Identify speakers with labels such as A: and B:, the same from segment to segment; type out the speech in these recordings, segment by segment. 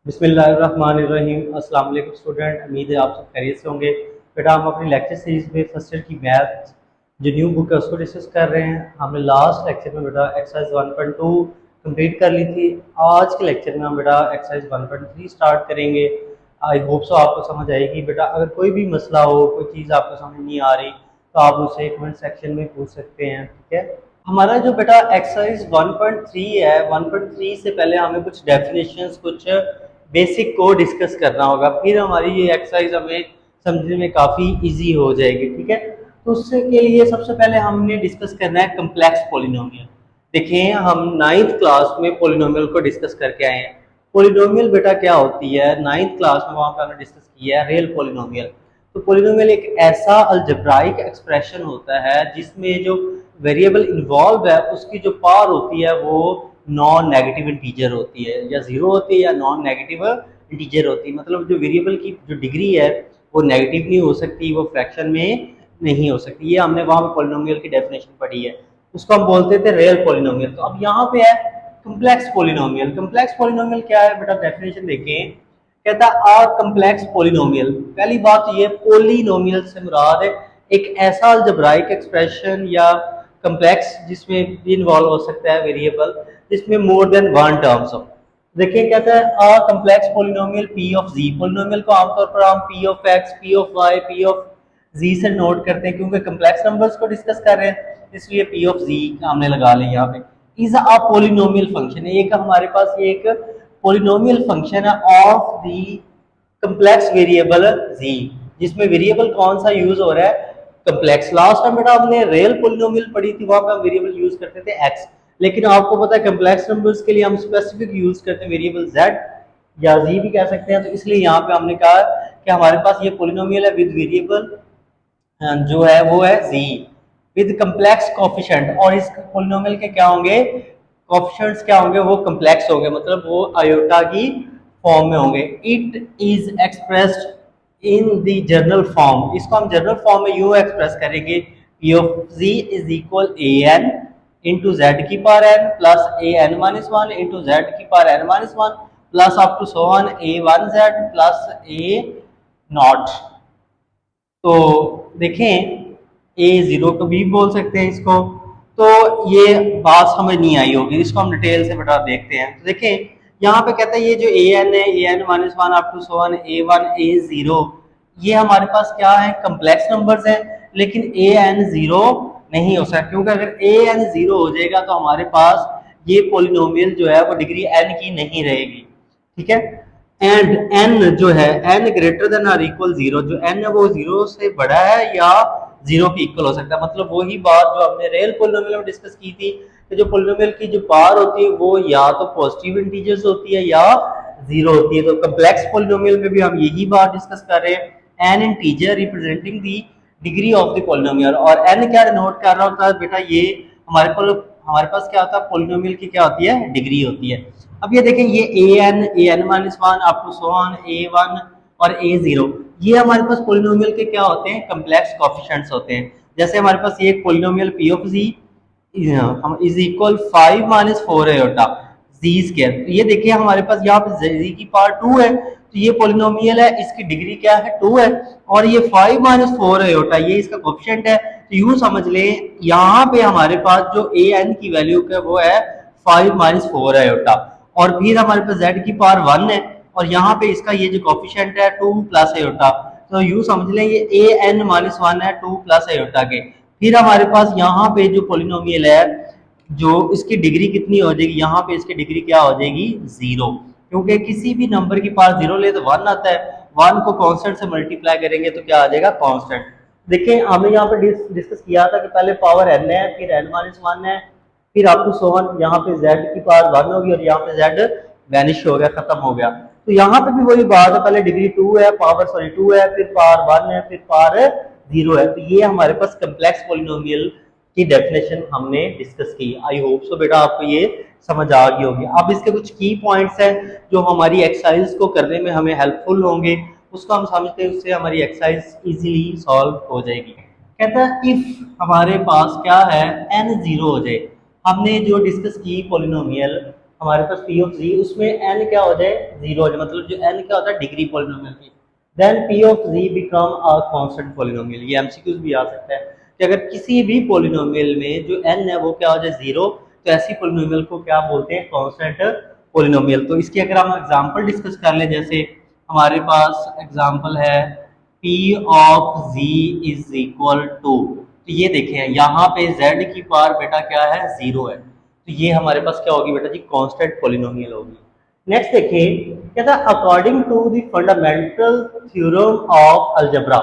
A: बिस्मिल्लाहिर्रहमानिर्रहीम। अस्सलाम वालेकुम स्टूडेंट, उम्मीद है आप सब खैरियत से होंगे। बेटा हम अपनी लेक्चर सीरीज में फर्स्ट ईयर की मैथ जो न्यू बुक है उसको डिस्कस कर रहे हैं। हमने लास्ट लेक्चर में बेटा एक्सरसाइज 1.2 कंप्लीट कर ली थी। आज के लेक्चर में हम बेटा एक्सरसाइज 1.3 स्टार्ट करेंगे। आई होप सो आपको समझ आएगी। बेटा अगर कोई भी मसला हो, कोई चीज़ आपको समझ नहीं आ रही तो आप मुझसे कमेंट सेक्शन में पूछ सकते हैं, ठीक है। हमारा जो बेटा एक्सरसाइज 1.3 है, 1.3 से पहले हमें कुछ डेफिनेशंस, कुछ बेसिक को डिस्कस करना होगा, फिर हमारी ये एक्सरसाइज हमें समझने में काफ़ी इजी हो जाएगी, ठीक है। तो उससे के लिए सबसे पहले हमने डिस्कस करना है कम्प्लेक्स पोलिनोमियल। देखिए हम नाइन्थ क्लास में पोलिनोमियल को डिस्कस करके आए हैं। पोलिनोमियल बेटा क्या होती है, नाइन्थ क्लास में वहाँ पर हमने डिस्कस किया है रियल पोलिनोमियल। तो पोलिनोमियल एक ऐसा अलजेब्राइक एक्सप्रेशन होता है जिसमें जो वेरिएबल इन्वॉल्व है उसकी जो पावर होती है वो नॉन नेगेटिव इंटीजर होती है, या जीरो होती है या नॉन नेगेटिव इंटीजर होती है। मतलब जो वेरिएबल की जो डिग्री है वो नेगेटिव नहीं हो सकती, वो फ्रैक्शन में नहीं हो सकती। ये हमने वहाँ पे पोलिनोमियल की डेफिनेशन पढ़ी है, उसको हम बोलते थे रियल पोलिनोमियल। तो अब यहाँ पे है कम्प्लेक्स पोलिनोमियल। कम्प्लेक्स पोलिनोमियल क्या है बेटा, डेफिनेशन देखें। कहता है आ कम्प्लेक्स पोलिनोमियल। पहली बात ये पोलिनोमियल से मुराद है एक ऐसा अलजेब्राइक एक्सप्रेशन या कम्प्लेक्स जिसमें भी इन्वॉल्व हो सकता है वेरिएबल, जिसमें मोर देन वन टर्म्स हो। देखिए कहता है a complex polynomial P of z. Polynomial को आमतौर पर हम P of x, P of y, P of z से नोट करते हैं, क्योंकि कम्प्लेक्स नंबर्स को डिस्कस कर रहे हैं इसलिए पी ऑफ जी हमने लगा लिया यहाँ पे। इज अ पोलिनोमियल फंक्शन, एक हमारे पास ये एक पोलिनोमियल फंक्शन है ऑफ द कम्प्लेक्स वेरिएबल जी, जिसमें वेरिएबल कौन सा यूज हो रहा है, कम्प्लेक्स। लास्ट टाइम बेटा हमने रियल पोलिनोमियल पढ़ी थी, वहां पे हम वेरिएबल यूज करते थे एक्स, लेकिन आपको पता है कम्प्लेक्स नंबर्स के लिए हम स्पेसिफिक यूज करते हैं वेरिएबल जेड या जी भी कह सकते हैं। तो इसलिए यहाँ पे हमने कहा कि हमारे पास ये पोलिनोमियल है विद वेरिएबल जो है वो है जी विद कम्प्लेक्स कोफिशिएंट। और इस पोलिनोमियल के क्या होंगे, कोफिशिएंट्स क्या होंगे, वो कम्प्लेक्स होंगे, मतलब वो आयोटा की फॉर्म में होंगे। It is expressed in the general form. इसको हम जनरल फॉर्म में यूं एक्सप्रेस करेंगे, P of z is equal a n into z की power n plus a n minus one into z की power n minus one plus up to so one a one z plus a naught. तो देखें ए zero को भी बोल सकते हैं इसको। तो ये बात समझ नहीं आई होगी, इसको हम डिटेल से बेटा देखते हैं। तो देखें यहाँ पे कहता है ये जो ए एन है, a n minus one up to so one a one a zero, ये हमारे पास क्या है, कम्प्लेक्स नंबर्स है। लेकिन ए एन जीरो नहीं हो सकता, क्योंकि अगर ए एन जीरो हो जाएगा तो हमारे पास ये पोलिनोमियल जो है वो डिग्री एन की नहीं रहेगी, ठीक है। एंड एन जो है n greater than or equal zero, जो एन है वो जीरो से बड़ा है या जीरो के इक्वल हो सकता है। मतलब वही बात जो हमने रियल पोलिनोमियल में डिस्कस की थी कि जो पोलिनोमियल की जो पावर होती है वो या तो पॉजिटिव इंटीजर्स होती है या जीरो होती है। तो कम्प्लेक्स पोलिनोमियल में भी हम यही बात डिस्कस कर रहे हैं, N integer representing the degree of the polynomial. और एन क्या डिनोट कर रहा होता है बेटा, ये हमारे पास क्या होता है, पोलिनोमियल की क्या होती है, डिग्री होती है। अब ये देखें ये a n minus one up to so one a one और ए जीरो, ये हमारे पास पोलिनोमियल के क्या होते हैं, कम्प्लेक्स कोफिशिएंट्स होते हैं। जैसे हमारे पास ये एक polynomial P of z is equal 5 minus 4 iota z square. तो ये देखिए हमारे पास यहाँ पे जी की पावर 2 है, तो ये पोलिनोमियल है, इसकी डिग्री क्या है, 2 है। और ये 5 माइनस 4 आयोटा ये इसका कोफिशिएंट है। तो यूं समझ लें यहाँ पे हमारे पास जो ए एन की वैल्यू है वो है 5 माइनस 4 आयोटा, और फिर हमारे पास z की पावर 1 है, और यहाँ पे इसका ये जो कोफिशिएंट है 2 प्लस आयोटा। तो यूं समझ लें ये ए एन माइनस वन है 2 प्लस आयोटा के। फिर हमारे पास यहाँ पे जो पोलिनोमियल है जो इसकी डिग्री कितनी हो जाएगी, यहाँ पे इसकी डिग्री क्या हो जाएगी, जीरो, क्योंकि किसी भी नंबर की पावर जीरो ले तो वन आता है, वन को कांस्टेंट से मल्टीप्लाई करेंगे तो क्या आ जाएगा, कांस्टेंट। देखिए हमने यहाँ पे डिस्कस किया था कि पहले पावर एन है, फिर एन माइनस वन है, फिर अप टू सो वन, यहाँ पे z की पावर वन होगी और यहाँ पे z वैनिश हो गया, खत्म हो गया। तो यहाँ पे भी वही बात है, पहले डिग्री 2 है, पावर सॉरी 2 है, फिर पावर 1 है, फिर पावर 0 है। तो ये हमारे पास कम्प्लेक्स पोलिनोमियल की डेफिनेशन हमने डिस्कस की। आई होप सो बेटा आपको ये समझ आ गई होगी। अब इसके कुछ की पॉइंट्स हैं जो हमारी एक्सरसाइज को करने में हमें हेल्पफुल होंगे, उसको हम समझते हैं, उससे हमारी एक्सरसाइज इजीली सॉल्व हो जाएगी। कहता है इफ हमारे पास क्या है, n जीरो हो जाए। हमने जो डिस्कस की पोलिनोमियल हमारे पास पी ऑफ जी, उसमें एन क्या हो जाए, जीरो हो जाए, मतलब जो एन क्या होता है डिग्री पॉलिनोमियल की, then p of z become a constant polynomial. ये एमसीक्यूज भी आ सकता है कि अगर किसी भी पॉलिनोमियल में जो एन है वो क्या हो जाए जीरो, तो ऐसी पॉलिनोमियल को क्या बोलते हैं, कांस्टेंट पॉलिनोमियल। तो इसकी अगर हम एग्जांपल डिस्कस कर लें, जैसे हमारे पास एग्जांपल है p of z is equal to, तो ये देखें यहाँ पे z की पावर बेटा क्या है, जीरो है, तो ये हमारे पास क्या होगी बेटा जी, कांस्टेंट पॉलिनोमियल होगी। नेक्स्ट देखिए, कहता है according to the fundamental theorem of algebra.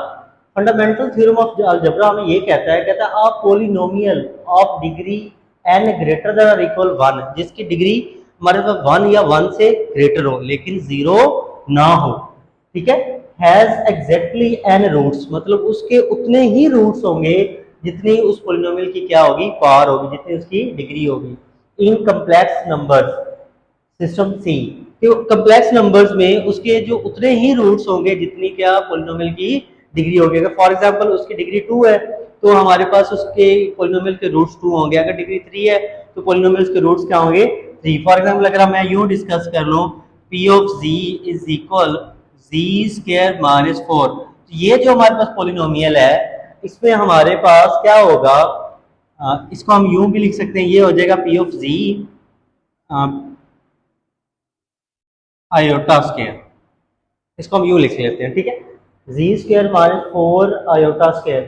A: Fundamental theorem of algebra में ये कहता है a polynomial of degree n greater than और इक्वल वन, जिसकी डिग्री हमारे पास वन या वन से ग्रेटर हो लेकिन जीरो ना हो, ठीक है, हैज एग्जैक्टली n रूट्स, मतलब उसके उतने ही रूट्स होंगे जितनी उस पॉलिनोमियल की क्या होगी, पावर होगी, जितनी उसकी डिग्री होगी, इन कम्प्लेक्स नंबर्स सिस्टम सी। तो कम्प्लेक्स नंबर्स में उसके जो उतने ही रूट्स होंगे जितनी क्या पॉलिनोमियल की डिग्री होगी। अगर फॉर एग्जांपल उसकी डिग्री टू है तो हमारे पास उसके पॉलिनोमियल के रूट्स टू होंगे, अगर डिग्री थ्री है तो पॉलिनोमियल्स के रूट्स क्या होंगे, थ्री। फॉर एग्जांपल अगर मैं यूं डिस्कस कर लूं, p of z is equal z square minus four, तो ये जो हमारे पास पॉलिनोमियल है इसमें हमारे पास क्या होगा, इसको हम यूं भी लिख सकते हैं, ये हो जाएगा P of z iota square, इसको हम यूं लिख लेते हैं, ठीक है, z square minus four iota square.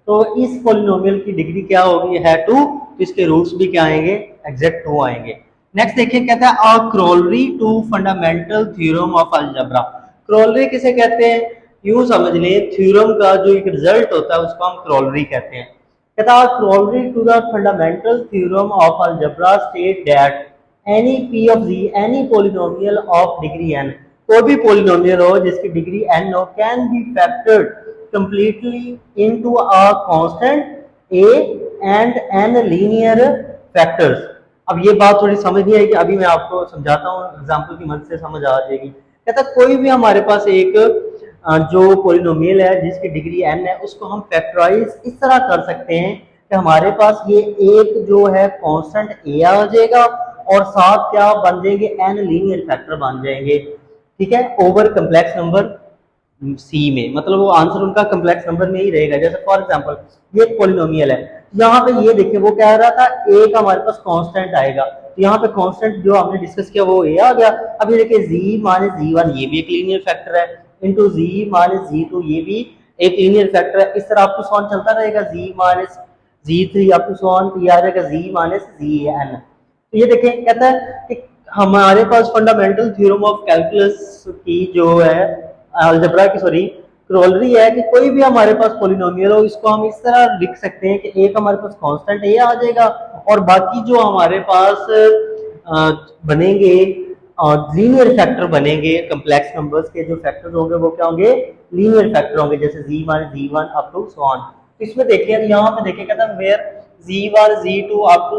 A: तो इस पॉलिनोमियल की डिग्री क्या होगी, है टू, तो इसके रूट्स भी क्या आएंगे, एग्जैक्ट टू आएंगे। नेक्स्ट देखिए, कहता है a corollary to fundamental theorem of algebra. Corollary किसे कहते हैं, यूं समझ लें थ्योरम का जो एक रिजल्ट होता है उसको हम क्रोलरी कहते हैं। कहता है corollary to the fundamental theorem of algebra state that any P of z, any polynomial of degree n, कोई भी पॉलिनोमियल हो जिसकी डिग्री एन हो, can be factored completely into a constant a and n linear factors. अब ये बात थोड़ी समझ नहीं आएगी, अभी मैं आपको समझाता हूँ, एग्जांपल की मदद से समझ आ जाएगी। कहता कोई भी हमारे पास एक जो पॉलिनोमियल है जिसकी डिग्री एन है उसको हम फैक्टराइज इस तरह कर सकते हैं कि हमारे पास ये एक जो है कांस्टेंट ए आ जाएगा और साथ क्या बन जाएंगे, एन लीनियर फैक्टर बन जाएंगे, ठीक है, ओवर कम्प्लेक्स नंबर सी में, मतलब वो आंसर उनका कम्प्लेक्स नंबर में ही रहेगा। जैसे फॉर एग्जांपल ये एक पॉलिनोमियल है, यहाँ पे ये देखिए वो कह रहा था ए का हमारे पास कांस्टेंट आएगा, तो यहाँ पे कांस्टेंट जो हमने डिस्कस किया वो ए आ गया। अब ये देखिए जी माइनस जी वन, ये भी एक लीनियर फैक्टर है, into z minus z two, ये भी एक लीनियर फैक्टर है। इस तरह आपको सॉन चलता रहेगा, जी माइनस जी थ्री आपको सॉन, ये आ जाएगा जी माइनस जी एन। तो ये देखें, कहता है कि हमारे पास फंडामेंटल थ्योरम ऑफ कैलकुलस की जो है अलजेब्रा की, सॉरी, क्रोलरी है कि कोई भी हमारे पास पॉलिनोमियल हो इसको हम इस तरह लिख सकते हैं कि एक हमारे पास कांस्टेंट ए आ जाएगा और बाकी जो हमारे पास बनेंगे लीनियर फैक्टर बनेंगे, कम्प्लेक्स नंबर्स के जो फैक्टर्स होंगे वो क्या होंगे, लीनियर फैक्टर होंगे, जैसे z minus z one up to so on. इसमें देखिए, यहाँ पे देखिए कहता है where z1 z2 up to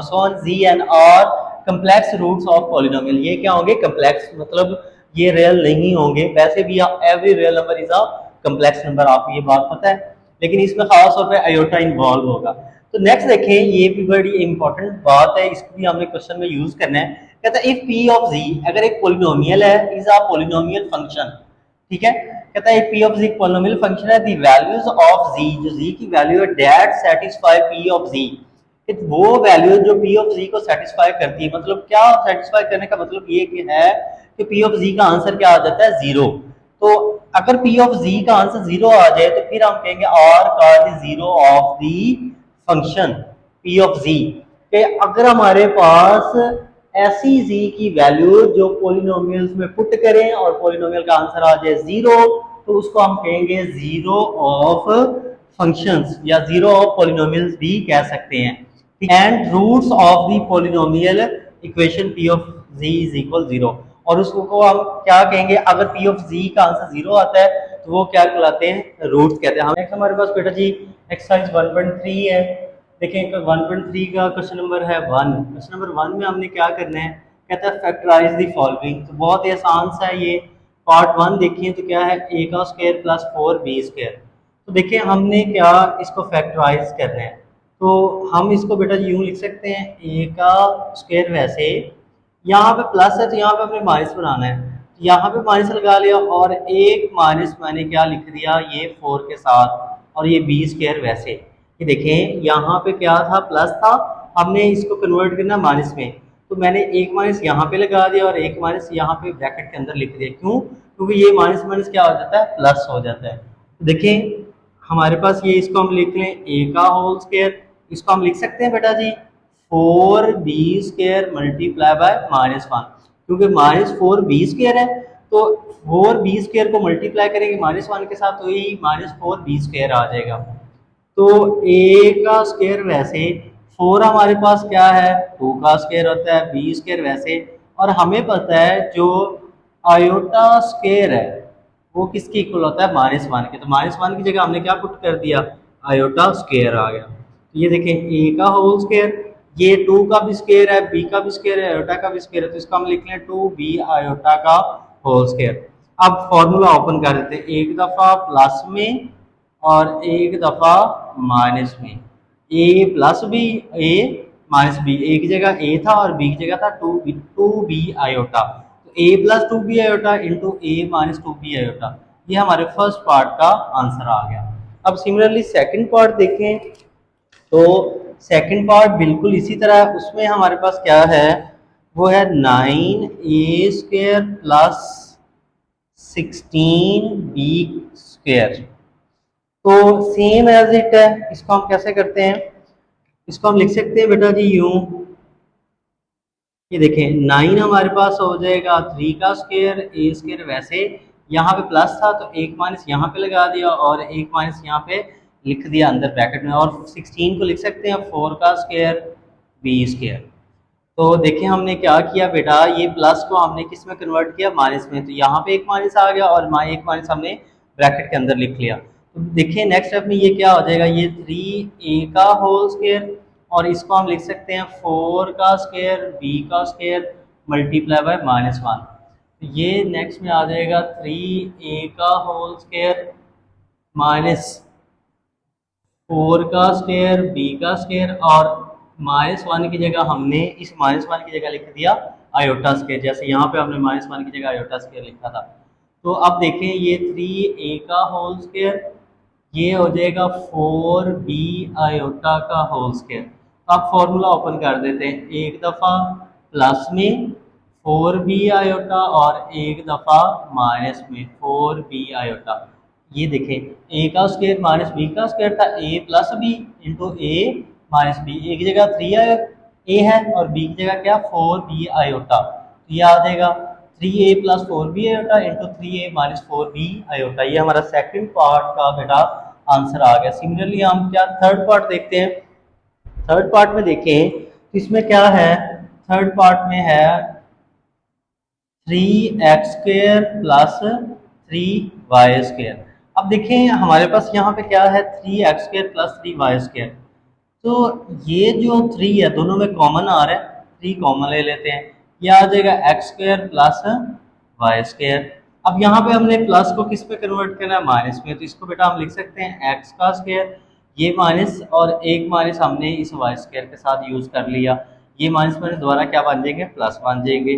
A: so on zn are complex roots of polynomial, ये क्या होंगे, कम्प्लेक्स, मतलब ये रियल नहीं होंगे, वैसे भी every real number is a complex number, आपको ये बात पता है, लेकिन इसमें खास तौर पे आयोटा इन्वॉल्व होगा। तो नेक्स्ट देखें, ये भी बड़ी इंपॉर्टेंट बात है, इसको भी हमने क्वेश्चन में यूज करना है। कहता है इफ p ऑफ z, अगर एक पॉलिनोमियल है, इज अ पॉलिनोमियल फंक्शन, ठीक है, कहता है p of z polynomial function है, द वैल्यूज ऑफ z, जो z की वैल्यू है, that satisfy p of z, वो वैल्यू जो p ऑफ z को सेटिस्फाई करती है, मतलब क्या सेटिस्फाई करने का मतलब ये कि है कि p ऑफ z का आंसर क्या आ जाता है, जीरो। तो अगर p ऑफ z का आंसर जीरो आ जाए तो फिर हम कहेंगे आर का zero of the function p of z, कि अगर हमारे पास ऐसी z की वैल्यू जो पॉलिनोमियल्स में पुट करें और पॉलिनोमियल का आंसर आ जाए जीरो, तो उसको हम कहेंगे जीरो ऑफ फंक्शंस या जीरो ऑफ पॉलिनोमियल्स भी कह सकते हैं। And roots of the polynomial equation p of z is equal zero, और उसको हम क्या कहेंगे, अगर p ऑफ z का आंसर जीरो आता है तो वो क्या कहलाते हैं, रूट्स कहते हैं। नेक्स्ट हमारे पास बेटा जी एक्सरसाइज 1.3 है, देखें 1.3 का क्वेश्चन नंबर है वन। क्वेश्चन नंबर वन में हमने क्या करना है, कहता है फैक्टराइज द फॉलोइंग, तो बहुत ही आसान सा है ये। पार्ट वन देखिए तो क्या है, ए का square plus four b square. तो देखिए हमने क्या इसको फैक्टराइज करना है, तो हम इसको बेटा यूं लिख सकते हैं, ए का स्क्वायर वैसे, यहाँ पे प्लस है तो यहाँ पे हमने माइनस बनाना है, तो यहाँ पे माइनस लगा लिया और एक माइनस मैंने क्या लिख दिया ये 4 के साथ, और ये बी स्क्वायर वैसे। ये देखें यहाँ पे क्या था प्लस था, हमने इसको कन्वर्ट करना माइनस में, तो मैंने एक माइनस यहाँ पे लगा दिया और एक माइनस यहाँ पे ब्रैकेट के अंदर लिख दिया। क्यों? क्योंकि ये माइनस माइनस क्या हो जाता है प्लस हो जाता है। तो देखें हमारे पास ये, इसको हम लिख लें ए का होल स्क्वायर, इसको हम लिख सकते हैं बेटा जी 4b² मल्टीप्लाई बाय -1, क्योंकि -4b² है तो 4b² को मल्टीप्लाई करेंगे -1 के साथ तो यही -4b² आ जाएगा। तो ए का स्क्वायर वैसे, 4 हमारे पास क्या है 2 का स्क्वायर होता है, b² वैसे, और हमें पता है जो आयोटा स्क्वायर है वो किसके इक्वल होता है -1 के, तो -1 की जगह हमने क्या पुट कर दिया आयोटा स्क्वायर आ गया। तो ये देखें ए का होल स्क्वायर, ये 2 का भी स्क्वायर है, बी का भी स्क्वायर है, आयोटा का भी स्क्वायर है, तो इसको हम लिख लें 2b आयोटा का होल स्क्वायर। अब फॉर्मूला ओपन कर देते हैं, एक दफा प्लस में और एक दफा माइनस में, ए प्लस बी ए माइनस बी, एक जगह ए था और बी की जगह था 2b आयोटा, तो ए plus 2b iota into A minus 2b iota, ये हमारे फर्स्ट पार्ट का आंसर आ गया। अब सिमिलरली सेकंड पार्ट देखें, तो सेकंड पार्ट बिल्कुल इसी तरह, उसमें हमारे पास क्या है वो है 9a² प्लस 16b²। तो सेम एज इट है, इसको हम कैसे करते हैं, इसको हम लिख सकते हैं बेटा जी यूं, ये देखें 9 हमारे पास हो जाएगा 3 का स्क्वायर a² वैसे, यहाँ पे प्लस था तो एक माइनस यहाँ पे लगा दिया और एक माइनस यहाँ पे लिख दिया अंदर ब्रैकेट में, और 16 को लिख सकते हैं 4 का स्क्वायर b²। तो देखिए हमने क्या किया बेटा, ये प्लस को हमने किस में कन्वर्ट किया माइनस में, तो यहाँ पे एक माइनस आ गया और एक माइनस हमने ब्रैकेट के अंदर लिख लिया। तो देखिए नेक्स्ट स्टेप में ये क्या हो जाएगा, ये 3a का होल स्क्वायर और इसको हम लिख सकते हैं 4 का स्क्वायर b का स्क्वायर मल्टीप्लाई बाय -1, तो ये नेक्स्ट में आ जाएगा 3a का होल स्क्वायर माइनस 4 का स्क्वायर b का स्क्वायर, और -1 की जगह हमने इस -1 की जगह लिख दिया आयोटा स्क्वायर, जैसे यहाँ पे हमने -1 की जगह आयोटा स्क्वायर लिखा था। तो अब देखें ये 3a का होल स्क्वायर ये हो जाएगा 4b आयोटा का होल स्क्वायर। तो आप फॉर्मूला ओपन कर देते हैं, एक दफ़ा प्लस में 4b आयोटा और एक दफ़ा माइनस में 4b आयोटा। ये देखें ए का स्क्वायर माइनस बी का स्क्वायर था, ए plus B into A minus B, एक जगह 3 ए है और बी की जगह क्या 4b आयोटा, तो ये आ जाएगा 3a plus 4b iota into 3a minus 4b iota. ये हमारा सेकंड पार्ट का बेटा आंसर आ गया। सिमिलरली हम क्या थर्ड पार्ट देखते हैं, थर्ड पार्ट में देखें तो इसमें क्या है, थर्ड पार्ट में है 3x² प्लस 3y²। अब देखें हमारे पास यहाँ पे क्या है 3x² प्लस 3y², तो ये जो 3 है दोनों में कॉमन आ रहा है, 3 कॉमन ले लेते हैं, ये आ जाएगा x² प्लस y²। अब यहाँ पे हमने प्लस को किस पे कन्वर्ट करना है माइनस में, तो इसको बेटा हम लिख सकते हैं x का स्क्वायर, ये माइनस और एक माइनस हमने इस y² के साथ यूज कर लिया, ये माइनस माइनस दोबारा क्या बन जाएंगे प्लस बन जाएंगे।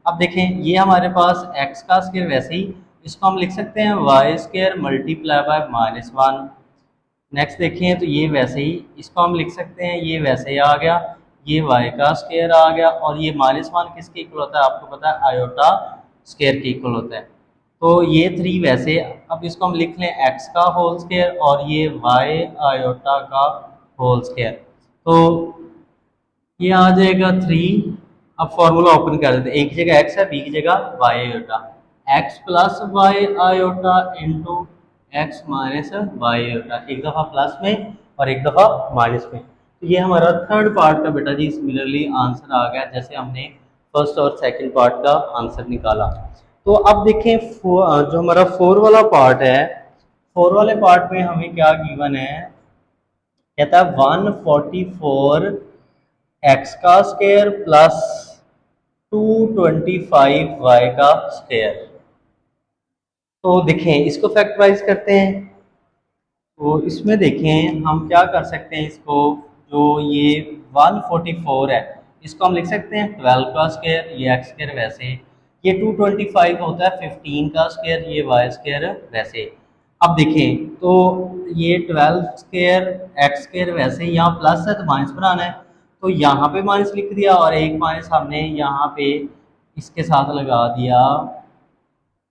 A: अब देखें ये हमारे पास x का स्क्वायर वैसे ही, इसको हम लिख सकते हैं y² मल्टीप्लाई बाय -1। नेक्स्ट देखें तो ये वैसे ही, इसको हम लिख सकते हैं ये वैसे ही आ गया, ये y का स्क्वायर आ गया, और ये -1 किसके इक्वल होता है आपको पता है आयोटा स्क्वायर के इक्वल होता है। तो ये 3 वैसे, अब इसको हम लिख लें x का होल स्क्वायर और ये y आयोटा का होल स्क्वायर, तो ये आ जाएगा 3। अब फॉर्मूला ओपन कर देते हैं, एक की जगह x है बी की जगह y iota, x plus y iota into x minus y iota, एक दफ़ा प्लस में और एक दफ़ा माइनस में। तो ये हमारा थर्ड पार्ट का बेटा जी सिमिलरली आंसर आ गया, जैसे हमने फर्स्ट और सेकंड पार्ट का आंसर निकाला। तो अब देखें जो हमारा 4 वाला पार्ट है, 4 वाले पार्ट में हमें क्या गिवन है, कहता है 144 एक्स का स्क्वायर प्लस 225 वाई का स्क्वायर। तो देखें इसको फैक्टराइज करते हैं, तो इसमें देखें हम क्या कर सकते हैं, इसको जो ये 144 है इसको हम लिख सकते हैं 12 का स्क्वायर, ये एक्स स्क्वायर वैसे, ये 225 होता है 15 का स्क्वायर, ये वाई स्क्वायर वैसे। अब देखें तो ये 12 स्क्वायर एक्स स्क्वायर वैसे, यहाँ प्लस है तो माइनस बनाना है, तो यहाँ पे माइनस लिख दिया और एक माइनस हमने यहाँ पे इसके साथ लगा दिया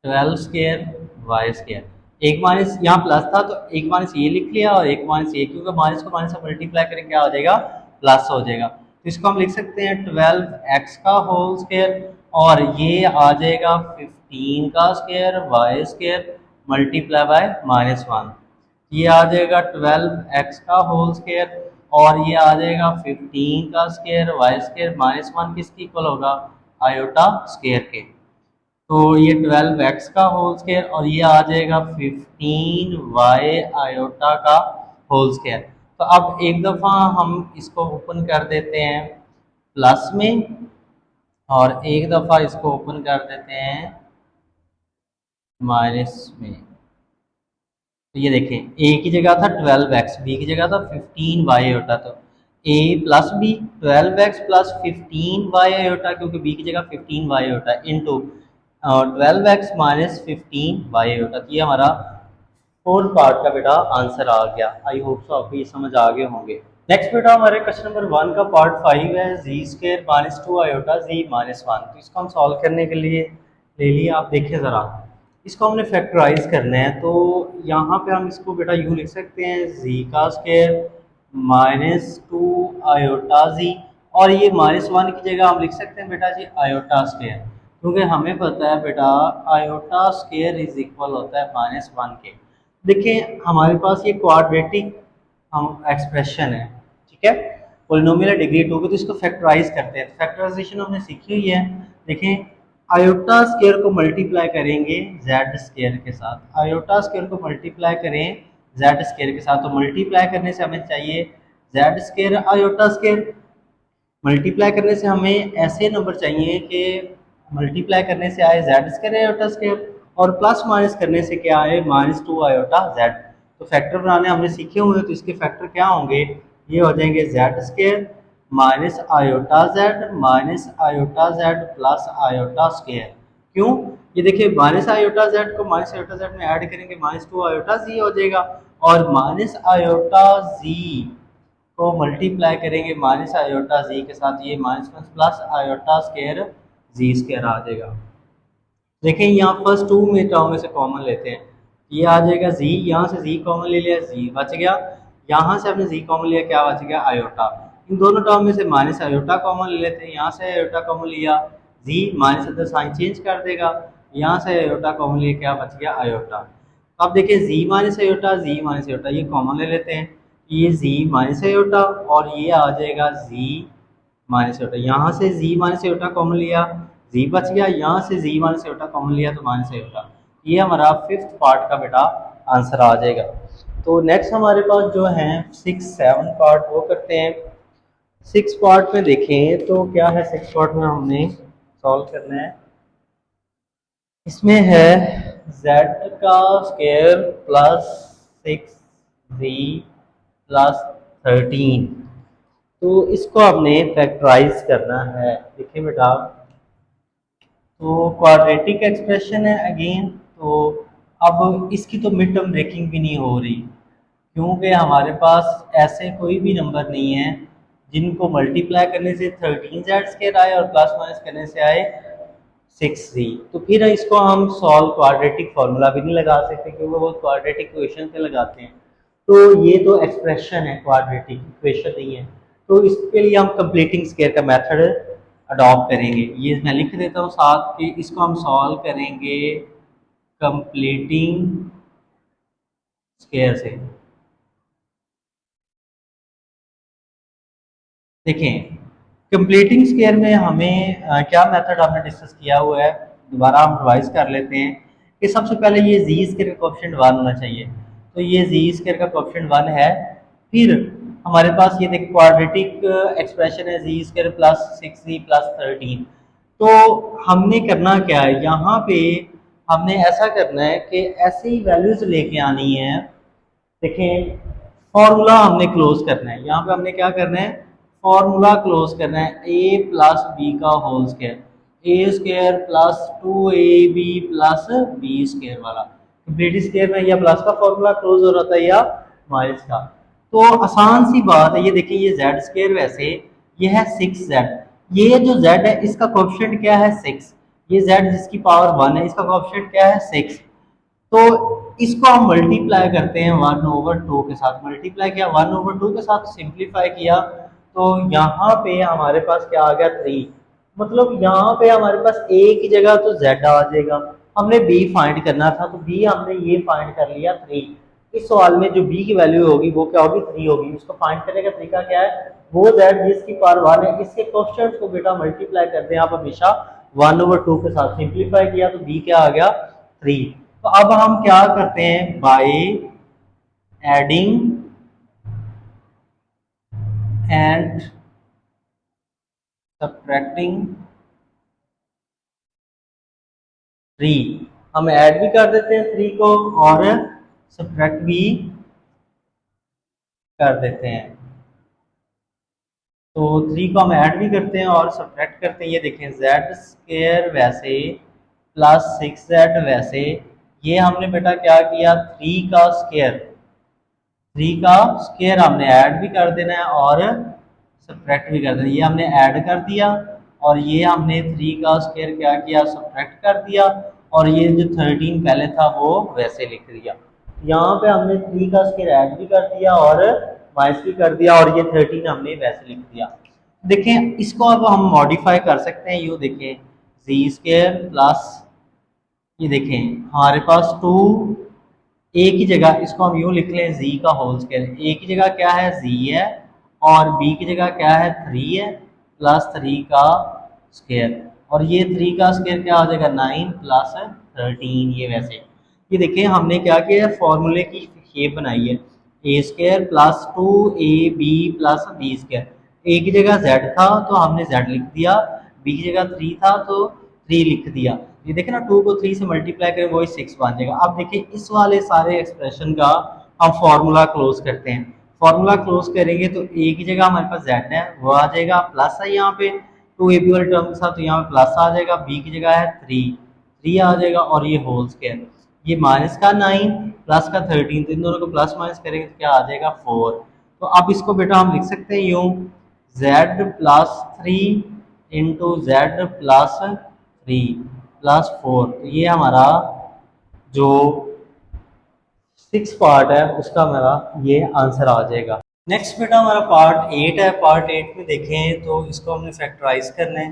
A: 12 स्क्वायर वाई स्क्वायर। एक माइनस यहाँ प्लस था तो एक माइनस ये लिख लिया और एक माइनस ये, क्योंकि माइनस को माइनस से मल्टीप्लाई करेंगे क्या हो जाएगा, प्लस हो जाएगा। तो इसको हम लिख सकते हैं 12x का होल स्क्वायर, और ये आ जाएगा 15 का square y square multiply by -1। ये आ जाएगा 12x का होल स्क्वायर, और ये आ जाएगा 15 का स्क्वायर वाई स्क्वायर -1 किसके इक्वल होगा, आयोटा स्क्वायर के। तो ये 12x का होल स्क्वायर और ये आ जाएगा 15y आयोटा का होल स्क्वायर। तो अब एक दफ़ा हम इसको ओपन कर देते हैं प्लस में, और एक दफ़ा इसको ओपन कर देते हैं माइनस में। तो ये देखें, a की जगह था 12x, b की जगह था 15y आयोटा, तो a plus b 12x plus 15y iota, क्योंकि b की जगह 15y iota into 12x minus 15y iota. ये हमारा फोर्थ पार्ट का बेटा आंसर आ गया। आई होप सो आपको ये समझ आ गए होंगे। नेक्स्ट बेटा हमारे क्वेश्चन नंबर 1 का पार्ट 5 है, जी स्क्वायर माइनस 2 आयोटा जी माइनस 1। तो इसको हम सॉल्व करने के लिए ले लिए, आप देखिए ज़रा, इसको हमने फैक्टराइज करना है। तो यहाँ पे हम इसको बेटा यूँ लिख सकते हैं जी का स्क्वायर माइनस 2 आयोटा जी, और ये -1 की जगह हम लिख सकते हैं बेटा जी आयोटा स्क्वायर, क्योंकि हमें पता है बेटा आयोटा स्क्वायर इज इक्वल होता है -1 के। देखिए हमारे पास ये क्वाड्रेटिक हम एक्सप्रेशन है, ठीक है, पोलिनोमियल डिग्री 2 की, तो इसको फैक्टराइज करते हैं। फैक्टराइजेशन हमने सीखी हुई है। देखें आयोटा स्क्वायर को मल्टीप्लाई करेंगे जेड स्क्वायर के साथ, आयोटा स्क्वायर को मल्टीप्लाई करें जेड स्क्वायर के साथ, तो मल्टीप्लाई करने से हमें चाहिए Z square iota square, multiply करने से हमें ऐसे नंबर चाहिए कि मल्टीप्लाई करने से आए जेड स्क्वायर आयोटा स्क्वायर, और प्लस माइनस करने से क्या आए -2 आयोटा जेड। तो फैक्टर बनाने हमने सीखे हुए हैं, तो इसके फैक्टर क्या होंगे, ये हो जाएंगे Z square minus iota Z plus iota square. क्यों, ये देखिए माइनस आयोटा जेड को माइनस आयोटा जेड में ऐड करेंगे -2 आयोटा जी हो जाएगा, और माइनस आयोटा जी को मल्टीप्लाई करेंगे माइनस आयोटा जी के साथ, ये माइनस प्लस आयोटा स्क्वायर जी स्क्वायर आ जाएगा। देखें यहाँ फर्स्ट टू में टर्म में से कॉमन लेते हैं, ये आ जाएगा जी, यहाँ से जी कॉमन ले लिया, जी बच गया, यहाँ से हमने जी कॉमन लिया, क्या बच गया आयोटा। इन दोनों टर्म में से माइनस आयोटा कॉमन ले लेते हैं, यहाँ से आयोटा कॉमन लिया, जी माइनस अंदर साइन चेंज कर देगा, यहाँ से आयोटा कॉमन लिया, क्या बच गया आयोटा। अब देखिए जी माइनस आयोटा ये कॉमन ले लेते हैं, ये जी माइनस आयोटा और ये आ जाएगा जी माइनस आयोटा, यहाँ से जी माइनस आयोटा कॉमन लिया, जी बच गया, यहाँ से जी माइनस आयोटा कॉमन लिया तो माइनस आयोटा। ये हमारा फिफ्थ पार्ट का बेटा आंसर आ जाएगा। तो नेक्स्ट हमारे पास जो है 6-7 पार्ट वो करते हैं। 6 पार्ट में देखें तो क्या है, 6 पार्ट में हमने सॉल्व करना है। इसमें है z का स्क्वायर प्लस 6z प्लस 13, तो इसको हमने फैक्टराइज करना है। देखिए बेटा, तो क्वाड्रेटिक एक्सप्रेशन है अगेन, तो अब इसकी तो मिड टर्म ब्रेकिंग भी नहीं हो रही, क्योंकि हमारे पास ऐसे कोई भी नंबर नहीं है जिनको मल्टीप्लाई करने से 13z स्क्वायर आए और प्लस माइनस करने से आए 6z। तो फिर इसको हम सॉल्व क्वाड्रेटिक फार्मूला भी नहीं लगा सकते, क्योंकि वो क्वाड्रेटिक इक्वेशन पे लगाते हैं। तो ये तो एक्सप्रेशन है, क्वाड्रेटिक इक्वेशन नहीं है, तो इसके लिए हम कंप्लीटिंग स्क्वायर का मेथड अडॉप्ट करेंगे। ये मैं लिख देता हूँ साथ कि इसको हम सॉल्व करेंगे कंप्लीटिंग स्क्वायर से। देखें कंप्लीटिंग स्क्वायर में हमें क्या मेथड हमने डिस्कस किया हुआ है, दोबारा हम रिवाइज कर लेते हैं कि सबसे पहले ये जी स्क्वायर का कोएफिशिएंट 1 होना चाहिए, तो ये जी स्क्वायर का कोएफिशिएंट 1 है। फिर हमारे पास ये देखिए क्वाड्रेटिक एक्सप्रेशन है z square plus 6z plus 13। तो हमने करना क्या है, यहाँ पे हमने ऐसा करना है कि ऐसी वैल्यूज लेके आनी है। देखें फॉर्मूला हमने क्लोज करना है, यहाँ पे हमने क्या करना है, फॉर्मूला क्लोज करना है ए प्लस बी का whole square, a square plus 2ab plus b square वाला कंप्लीट स्क्वायर में या प्लस का फॉर्मूला क्लोज हो रहा था या माइनस का। तो आसान सी बात है, ये देखिए ये जेड स्क्वायर वैसे ये है 6z, ये जो z है इसका कोएफिशिएंट क्या है 6, ये z जिसकी पावर 1 है इसका कोएफिशिएंट क्या है 6। तो इसको हम मल्टीप्लाई करते हैं 1/2 के साथ, मल्टीप्लाई किया 1/2 के साथ, सिंप्लीफाई किया तो यहाँ पे हमारे पास क्या आ गया 3। मतलब यहाँ पे हमारे पास a की जगह तो z आ जाएगा, हमने b फाइंड करना था तो b हमने ये फाइंड कर लिया 3। इस सवाल में जो b की वैल्यू होगी वो क्या होगी 3 होगी। उसको फाइंड करने का तरीका क्या है, वो z जिसकी पावर 1 है इसके कोएफिशिएंट को बेटा मल्टीप्लाई करते हैं आप हमेशा 1/2 के साथ, सिंप्लीफाई किया तो b क्या आ गया 3। तो अब हम क्या करते हैं, बाय एडिंग एंड सब्ट्रैक्टिंग 3, हम ऐड भी कर देते हैं 3 को और सब्ट्रैक्ट भी कर देते हैं। तो 3 को हम ऐड भी करते हैं और सब्ट्रैक्ट करते हैं। ये देखें जेड स्क्वायर वैसे प्लस 6z वैसे, ये हमने बेटा क्या किया 3 का स्क्वायर, 3 का स्क्वायर हमने ऐड भी कर देना है और सब्ट्रैक्ट भी कर देना है। ये हमने ऐड कर दिया और ये हमने 3 का स्क्वायर क्या किया सब्ट्रैक्ट कर दिया और ये जो 13 पहले था वो वैसे लिख दिया। यहाँ पे हमने 3 का स्क्वायर ऐड भी कर दिया और माइनस भी कर दिया और ये 13 हमने वैसे लिख दिया। देखें इसको अब हम मॉडिफाई कर सकते हैं, यूँ देखें जी स्क्वायर प्लस, ये देखें हमारे पास 2 ए की जगह इसको हम यूँ लिख लें जी का होल स्क्वायर, ए की जगह क्या है जी है और बी की जगह क्या है 3 है प्लस 3 का स्क्वायर, और ये 3 का स्क्वायर क्या हो जाएगा 9 प्लस 13। ये वैसे ये देखिए हमने क्या किया है फॉर्मूले की शेप बनाई है, a square plus 2ab plus b square, a की जगह z था तो हमने z लिख दिया, बी की जगह 3 था तो 3 लिख दिया। ये देखें ना 2 को 3 से मल्टीप्लाई करें वही 6 बन जाएगा। अब देखिए इस वाले सारे एक्सप्रेशन का हम फॉर्मूला क्लोज करते हैं, फॉर्मूला क्लोज करेंगे तो ए की जगह हमारे पास z है वो आ जाएगा, प्लस है यहाँ पे 2ab वाले टर्म के साथ तो यहाँ पे प्लस आ जाएगा, बी की जगह है 3 आ जाएगा और ये होल स्क्वायर, ये माइनस का 9 प्लस का 13, तो इन दोनों को प्लस माइनस करेंगे तो क्या आ जाएगा 4। तो अब इसको बेटा हम लिख सकते हैं यूँ z plus 3 into Z plus 3 plus 4, तो ये हमारा जो 6 पार्ट है उसका हमारा ये आंसर आ जाएगा। नेक्स्ट बेटा हमारा पार्ट 8 है, पार्ट 8 में देखें तो इसको हमने फैक्टराइज करना है।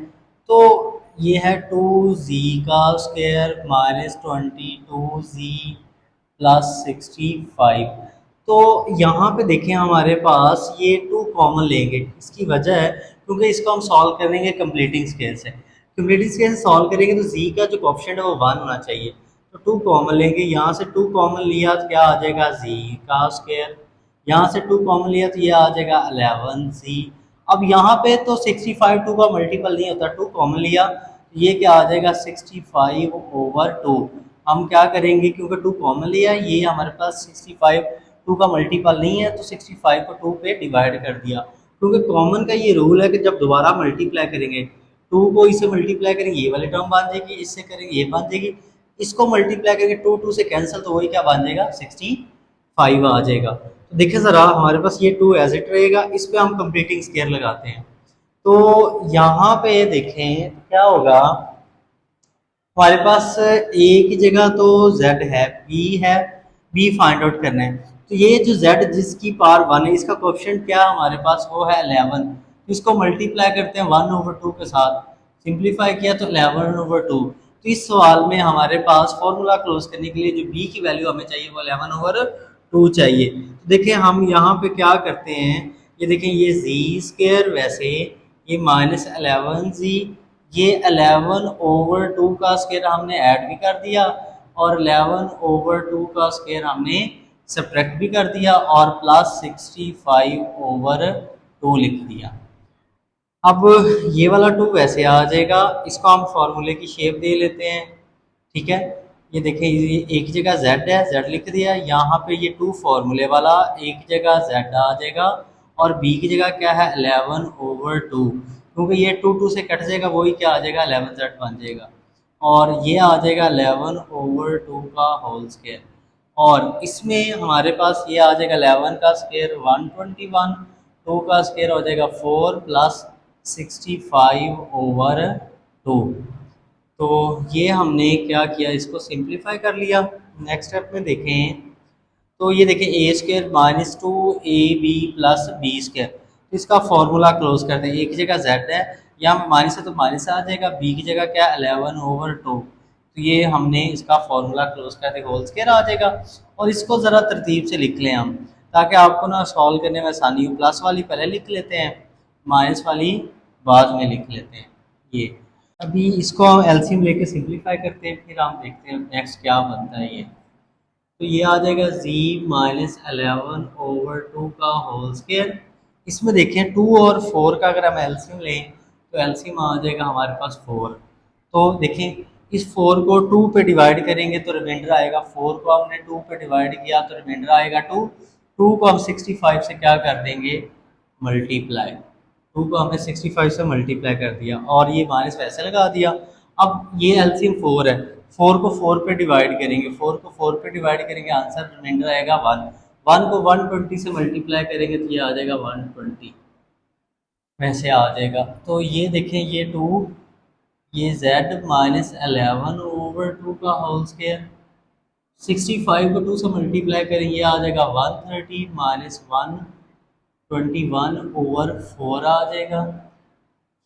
A: तो ये है 2z का स्क्वायर माइनस 22z प्लस 65। तो यहाँ पे देखें हमारे पास ये 2 कॉमन लेंगे, इसकी वजह है क्योंकि इसको हम सॉल्व करेंगे कंप्लीटिंग स्केल से, कंप्लीटिंग स्केल से सॉल्व करेंगे तो z का जो कोएफिशिएंट है वो 1 होना चाहिए। तो 2 कॉमन लेंगे, यहाँ से 2 कॉमन लिया तो क्या आ जाएगा z का स्क्वायर, यहाँ से 2 कॉमन लिया तो ये आ जाएगा 11z। अब यहाँ पे तो 65 2 का मल्टीपल नहीं होता, 2 कॉमन लिया तो ये क्या आ जाएगा 65/2। हम क्या करेंगे क्योंकि 2 कॉमन लिया, ये हमारे पास 65 2 का मल्टीपल नहीं है तो 65 को 2 पे डिवाइड कर दिया, क्योंकि कॉमन का ये रूल है कि जब दोबारा मल्टीप्लाई करेंगे 2 को इससे मल्टीप्लाई करेंगे ये वाली टर्म बन जाएगी, इससे करेंगे ये बन जाएगी, इसको मल्टीप्लाई करेंगे 2 2 से कैंसिल तो वही क्या बन जाएगा 65 आ जाएगा। तो देखिए ज़रा हमारे पास ये 2 एज इट रहेगा, इस पे हम कंप्लीटिंग स्केयर लगाते हैं। तो यहाँ पे देखें क्या होगा, हमारे पास ए की जगह तो z है, b फाइंड आउट करना है। तो ये जो z जिसकी पावर 1 है इसका कोएफिशिएंट क्या है हमारे पास वो है 11, तो इसको मल्टीप्लाई करते हैं 1/2 के साथ, सिंप्लीफाई किया तो 11/2। तो इस सवाल में हमारे पास फॉर्मूला क्लोज करने के लिए जो b की वैल्यू हमें चाहिए वो 11/2 चाहिए। तो देखिए हम यहाँ पे क्या करते हैं, ये देखें ये z स्क्वायर वैसे ये माइनस 11z, ये 11/2 का स्क्वायर हमने ऐड भी कर दिया और 11/2 का स्क्वायर हमने सब्ट्रैक्ट भी कर दिया और प्लस 65/2 लिख दिया। अब ये वाला 2 वैसे आ जाएगा, इसको हम फॉर्मूले की शेप दे लेते हैं, ठीक है। ये देखें ये एक जगह z है z लिख दिया, यहाँ पे ये 2 फॉर्मूले वाला एक जगह z आ जाएगा और b की जगह क्या है 11/2, क्योंकि ये 2 से कट जाएगा, वही क्या आ जाएगा 11z बन जाएगा, और ये आ जाएगा 11/2 का होल स्क्वायर। और इसमें हमारे पास ये आ जाएगा 11 का स्क्वायर 121, 2 का स्क्वायर हो जाएगा 4 प्लस 65/2। तो ये हमने क्या किया, इसको सिंप्लीफाई कर लिया। नेक्स्ट स्टेप में देखें तो ये देखें a square minus two a b plus b square, तो इसका फॉर्मूला क्लोज करते हैं। एक की जगह जेड है, यहाँ माइनस है तो माइनस आ जाएगा, बी की जगह क्या 11/2, तो ये हमने इसका फॉर्मूला क्लोज कर दिया, होल स्क्वायर आ जाएगा। और इसको ज़रा तरतीब से लिख लें हम, ताकि आपको ना सॉल्व करने में आसानी हो। प्लस वाली पहले लिख लेते हैं, माइनस वाली बाद में लिख लेते हैं। ये अभी इसको हम एलसीएम लेके सिंप्लीफाई करते हैं, फिर हम देखते हैं नेक्स्ट क्या बनता है। ये तो ये आ जाएगा z माइनस 11/2 का होल स्क्वायर। इसमें देखें 2 और 4 का अगर हम एलसीएम लें तो एलसीएम आ जाएगा हमारे पास 4। तो देखें इस 4 को 2 पे डिवाइड करेंगे तो रिमाइंडर आएगा, 4 को हमने 2 पे डिवाइड किया तो रिमाइंडर आएगा 2। 2 को हम 65 से क्या कर देंगे मल्टीप्लाई, 2 को हमने 65 से मल्टीप्लाई कर दिया और ये माइनस वैसे लगा दिया। अब ये एलसीएम 4 है, 4 को 4 पे डिवाइड करेंगे, 4 को 4 पे डिवाइड करेंगे, आंसर रिमाइंडर आएगा 1। 1 को 120 से मल्टीप्लाई करेंगे तो ये आ जाएगा 120, वैसे आ जाएगा। तो ये देखें ये 2, ये z माइनस 11/2 का होल स्क्वायर, 65 को 2 से मल्टीप्लाई करेंगे, ये आ जाएगा 130 माइनस 121/4 आ जाएगा।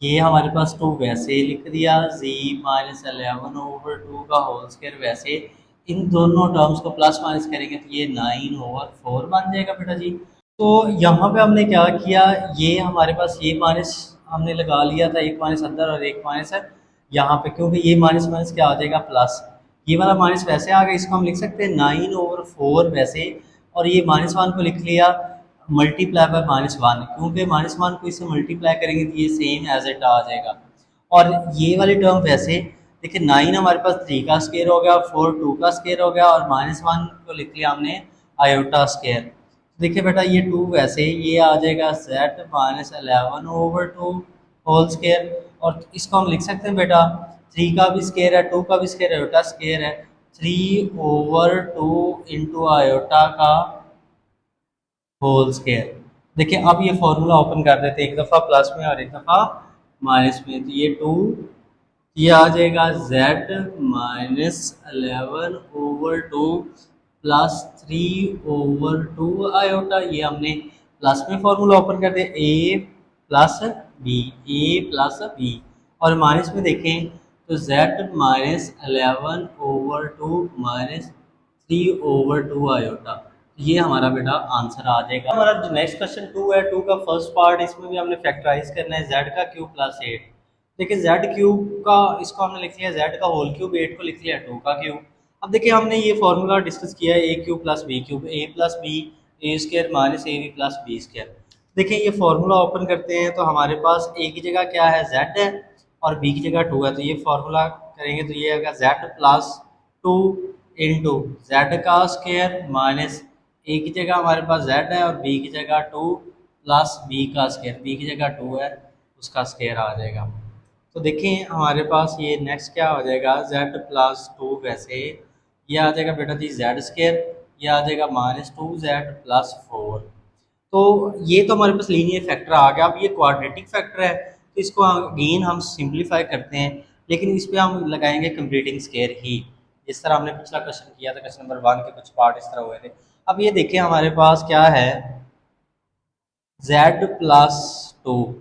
A: ये हमारे पास 2 वैसे ही लिख दिया, z माइनस 11/2 का होल स्क्वायर, वैसे इन दोनों टर्म्स को प्लस माइनस करेंगे तो ये 9/4 बन जाएगा बेटा जी। तो यहाँ पे हमने क्या किया, ये हमारे पास ये माइनस हमने लगा लिया था, एक माइनस अंदर और एक माइनस है यहाँ पे, क्योंकि ये माइनस माइनस क्या आ जाएगा प्लस, ये वाला माइनस वैसे आ गया, इसको हम लिख सकते हैं 9/4 वैसे, और ये -1 को लिख लिया मल्टीप्लाई बाय -1, क्योंकि -1 को इससे मल्टीप्लाई करेंगे तो ये सेम एज इट आ जाएगा। और ये वाली टर्म वैसे देखिए 9 हमारे पास 3 का स्क्वायर हो गया, 4 2 का स्क्वायर हो गया, और -1 को लिख लिया हमने आयोटा स्क्वायर। देखिए बेटा ये 2 वैसे ये आ जाएगा z माइनस 11/2 होल स्क्वायर, और इसको हम लिख सकते हैं बेटा 3 का भी स्क्वायर है, 2 का भी स्क्वायर है, आयोटा स्क्वायर है, 3/2 इंटू आयोटा का होल स्क्वायर। देखिए अब ये फॉर्मूला ओपन कर देते हैं, एक दफ़ा प्लस में और एक दफ़ा माइनस में, तो ये 2 ये आ जाएगा z माइनस 11/2 प्लस 3/2 आयोटा, ये हमने प्लस में फॉर्मूला ओपन कर दिया, a प्लस बी, और माइनस में देखें तो z माइनस 11/2 माइनस 3/2 आयोटा, ये हमारा बेटा आंसर आ जाएगा। हमारा जो नेक्स्ट क्वेश्चन 2 है, 2 का फर्स्ट पार्ट, इसमें भी हमने फैक्टराइज करना है z का क्यूब प्लस 8। देखिए z क्यूब का इसको हमने लिख लिया z का होल क्यूब, 8 को लिख लिया 2 का क्यूब। अब देखिए हमने ये फॉर्मूला डिस्कस किया है a cube plus b cube, a plus b a square minus a b plus b square. देखिए ये फॉर्मूला ओपन करते हैं तो हमारे पास a की जगह क्या है z है और b की जगह 2 है, तो ये फॉर्मूला करेंगे तो ये आएगा z प्लस 2 इंटू जेड का स्क्वायर माइनस ए की जगह हमारे पास z है और b की जगह 2 प्लस b का स्क्वायर, b की जगह 2 है उसका स्क्वायर आ जाएगा। तो देखें हमारे पास ये नेक्स्ट क्या हो जाएगा z प्लस 2, वैसे ये आ जाएगा बेटा जी जेड स्क्वायर, ये आ जाएगा -2z प्लस 4। तो ये तो हमारे पास लीनियर फैक्टर आ गया। अब ये क्वाड्रेटिक फैक्टर है तो इसको अगेन हम सिंप्लीफाई करते हैं, लेकिन इस पर हम लगाएंगे कंप्लीटिंग स्क्वायर ही, जिस तरह हमने पिछला क्वेश्चन किया था, क्वेश्चन नंबर 1 के कुछ पार्ट इस तरह हुए थे। अब ये देखिए हमारे पास क्या है z प्लस 2,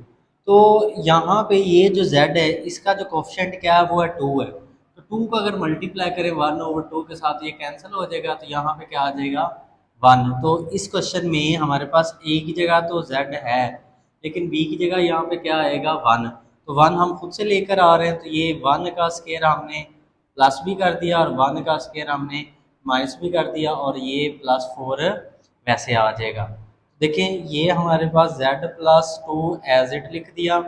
A: तो यहाँ पे ये जो z है इसका जो कोफिशिएंट क्या है वो है 2 है, तो 2 को अगर मल्टीप्लाई करें 1/2 के साथ ये कैंसिल हो जाएगा, तो यहाँ पे क्या आ जाएगा 1। तो इस क्वेश्चन में हमारे पास a की जगह तो z है, लेकिन b की जगह यहाँ पे क्या आएगा 1, तो 1 हम खुद से लेकर आ रहे हैं, तो ये 1 का स्क्वायर हमने प्लस भी कर दिया और 1 का स्क्वायर हमने माइनस भी कर दिया, और ये +4 वैसे आ जाएगा। देखें ये हमारे पास z प्लस 2 एज इट लिख दिया,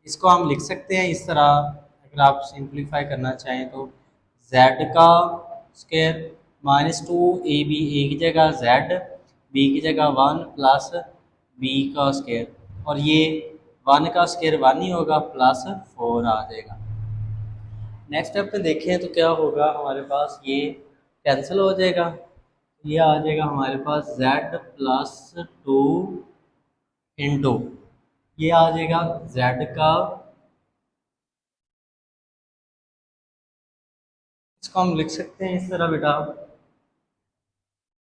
A: इसको हम लिख सकते हैं इस तरह, अगर आप सिंप्लीफाई करना चाहें तो z का स्क्वायर -2 ए बी, ए की जगह z, b की जगह 1 प्लस बी का स्केयर, और ये 1 का स्केयर 1 ही होगा, प्लस 4 आ जाएगा। नेक्स्ट स्टेप पे देखें तो क्या होगा, हमारे पास ये कैंसिल हो जाएगा, ये आ जाएगा हमारे पास z प्लस 2 इंटू, ये आ जाएगा z का, इसको हम लिख सकते हैं इस तरह बेटा,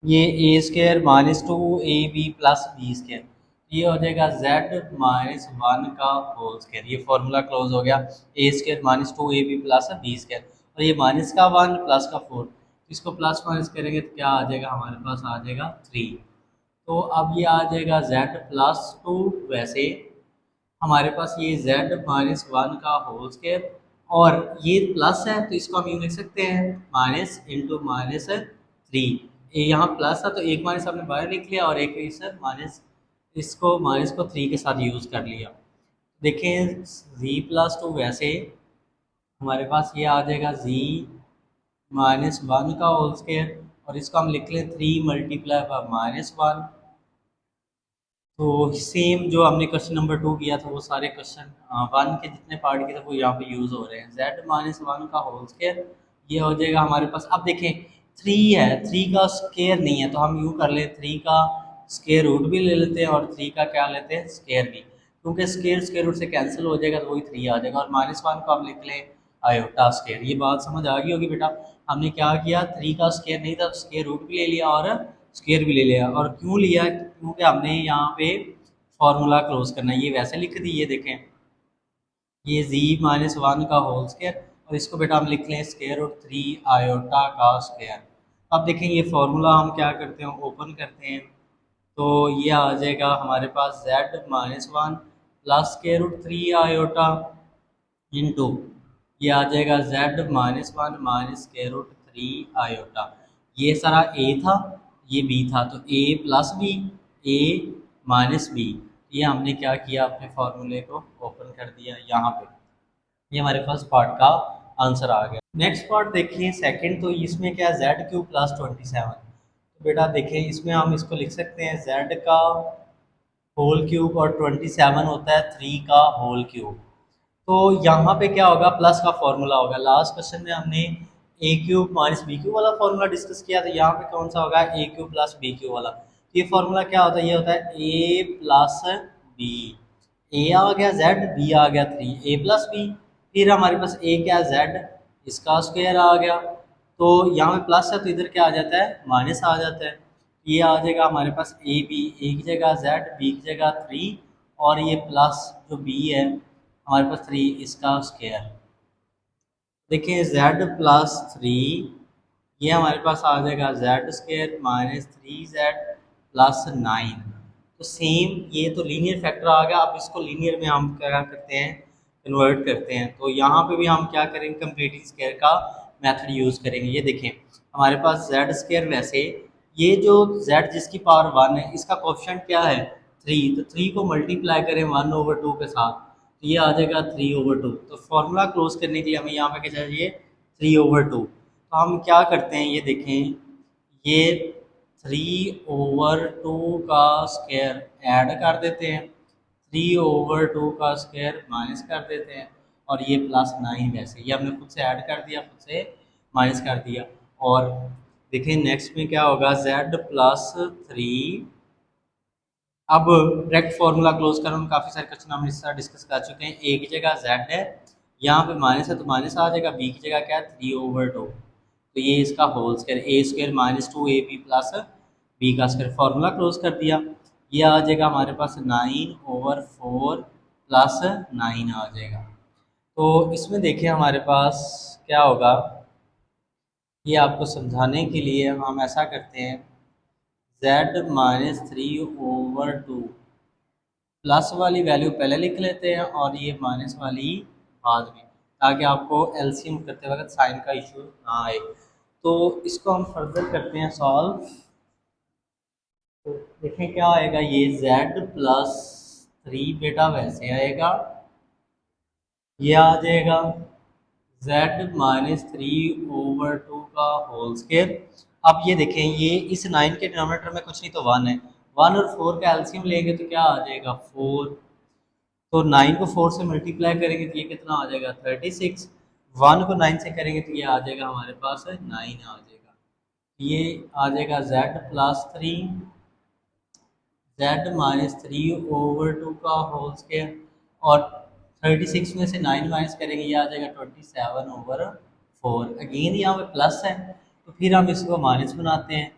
A: ये a square minus 2ab plus b square, ये हो जाएगा z माइनस 1 का होल स्केयर, ये फॉर्मूला क्लोज हो गया, a square minus 2ab plus b square, और ये माइनस का 1 प्लस का 4, इसको प्लस माइनस करेंगे तो क्या आ जाएगा, हमारे पास आ जाएगा 3। तो अब ये आ जाएगा z प्लस 2, वैसे हमारे पास ये z माइनस 1 का होल स्केयर, और ये प्लस है तो इसको हम यूँ लिख सकते हैं माइनस इंटू माइनस 3, ये यहाँ प्लस था तो एक माइनस आपने बाहर लिख लिया और एक इस माइनस, इसको माइनस को 3 के साथ यूज़ कर लिया। देखें z प्लस 2, वैसे हमारे पास ये आ जाएगा z माइनस 1 का होल स्केयर, और इसको हम लिख लें 3 मल्टीप्लाई बाय माइनस 1। तो सेम जो हमने क्वेश्चन नंबर 2 किया था वो सारे क्वेश्चन 1 के जितने पार्ट के थे वो यहाँ पे यूज़ हो रहे हैं। z माइनस 1 का होल स्केयर, ये हो जाएगा हमारे पास, अब देखें 3 है, 3 का स्केयर नहीं है तो हम यूँ कर ले 3 का स्केयर रूट भी ले लेते हैं और 3 का क्या लेते हैं, स्केयर भी, क्योंकि स्केयर रूट से कैंसिल हो जाएगा तो वही 3 आ जाएगा, और माइनस 1 को हम लिख लें आयोटा स्केयर। ये बात समझ आ गई होगी बेटा, हमने क्या किया, 3 का स्केयर नहीं था, स्केयर रूट भी ले लिया और स्केयर भी ले लिया, और क्यों लिया, क्योंकि हमने यहाँ पे फॉर्मूला क्लोज करना है, ये वैसे लिख दी, ये देखें ये z माइनस 1 का होल स्केयर, और इसको बेटा हम लिख लें स्केयर रूट 3 आयोटा का स्केयर। अब देखें ये फॉर्मूला हम क्या करते हैं, ओपन करते हैं, तो ये आ जाएगा हमारे पास z minus 1 plus square root 3 iota into, ये आ जाएगा z minus 1 minus square root 3 iota, ये सारा a था, ये b था, तो a plus B, a minus B, ये हमने क्या किया, अपने फॉर्मूले को ओपन कर दिया यहाँ पे, ये हमारे पास पार्ट का आंसर आ गया। नेक्स्ट पार्ट देखिए सेकंड, तो इसमें क्या है z क्यूब प्लस 27, तो बेटा देखें इसमें हम इसको लिख सकते हैं z का होल क्यूब, और 27 होता है 3 का होल क्यूब, तो यहाँ पे क्या होगा, प्लस का फॉर्मूला होगा, लास्ट क्वेश्चन में हमने ए क्यूब माइनस बी क्यूब वाला फॉर्मूला डिस्कस किया था, यहाँ पे कौन सा होगा, ए क्यूब प्लस बी क्यूब वाला, तो ये फॉर्मूला क्या होता है, ये होता है ए प्लस बी, ए आ गया जेड, बी आ गया 3, ए प्लस बी, फिर हमारे पास ए क्या है जेड, इसका स्क्वायर आ गया, तो यहाँ पे प्लस है तो इधर क्या आ जाता है, माइनस आ जाता है, ये आ जाएगा हमारे पास ए बी, ए की जगह जेड, बी की जगह 3, और ये प्लस जो बी है हमारे पास 3, इसका स्क्वायर, देखिए z प्लस 3, ये हमारे पास आ जाएगा Z square minus 3z plus 9, तो सेम ये तो लीनियर फैक्टर आ गया, अब इसको लीनियर में हम क्या करते हैं, कन्वर्ट करते हैं, तो यहाँ पे भी हम क्या करेंगे, कंप्लीटिंग स्क्वायर का मेथड यूज़ करेंगे। ये देखें हमारे पास जेड स्क्वायर, वैसे ये जो z जिसकी पावर 1 है इसका कोफिशिएंट क्या है 3, तो 3 को मल्टीप्लाई करें 1/2 के साथ, तो ये आ जाएगा 3/2, तो फॉर्मूला क्लोज करने के लिए हमें यहाँ पे क्या चाहिए, 3/2, तो हम क्या करते हैं, ये देखें ये 3/2 का स्क्वायर ऐड कर देते हैं, 3/2 का स्क्वायर माइनस कर देते हैं, और ये प्लस 9, वैसे ये हमने खुद से ऐड कर दिया, खुद से माइनस कर दिया, और देखें नेक्स्ट में क्या होगा, z प्लस 3, अब डायरेक्ट फार्मूला क्लोज कर, हम काफ़ी सारे क्वेश्चन हम इस तरह डिस्कस कर चुके हैं, ए की जगह z है, यहाँ पे माइनस है तो माइनस आ जाएगा, बी की जगह क्या है 3/2, तो ये इसका whole square, a square minus 2ab plus b का स्क्वायर, फार्मूला क्लोज कर दिया, ये आ जाएगा हमारे पास 9/4 प्लस 9 आ जाएगा। तो इसमें देखिए हमारे पास क्या होगा, ये आपको समझाने के लिए हम ऐसा करते हैं, z माइनस 3/2, प्लस वाली वैल्यू पहले लिख लेते हैं और ये माइनस वाली बाद में, ताकि आपको एलसीएम करते वक्त साइन का इशू ना आए। तो इसको हम फर्दर करते हैं सॉल्व, तो देखें क्या आएगा, ये z प्लस 3 बेटा वैसे आएगा, ये आ जाएगा z माइनस 3/2 का होल स्क्वायर। अब ये देखें ये इस 9 के डिनोमिनेटर में कुछ नहीं तो 1 है, 1 और 4 का एलसीएम लेंगे तो क्या आ जाएगा 4। तो 9 को 4 से मल्टीप्लाई करेंगे तो ये कितना आ जाएगा 36। 1 को 9 से करेंगे तो ये आ जाएगा हमारे पास 9 आ जाएगा। ये आ जाएगा z+3 का होल स्क्वायर। और 36 में से 9 माइनस करेंगे ये आ जाएगा 27/4। अगेन यहाँ पे प्लस है तो फिर हम इसको माइनस बनाते हैं।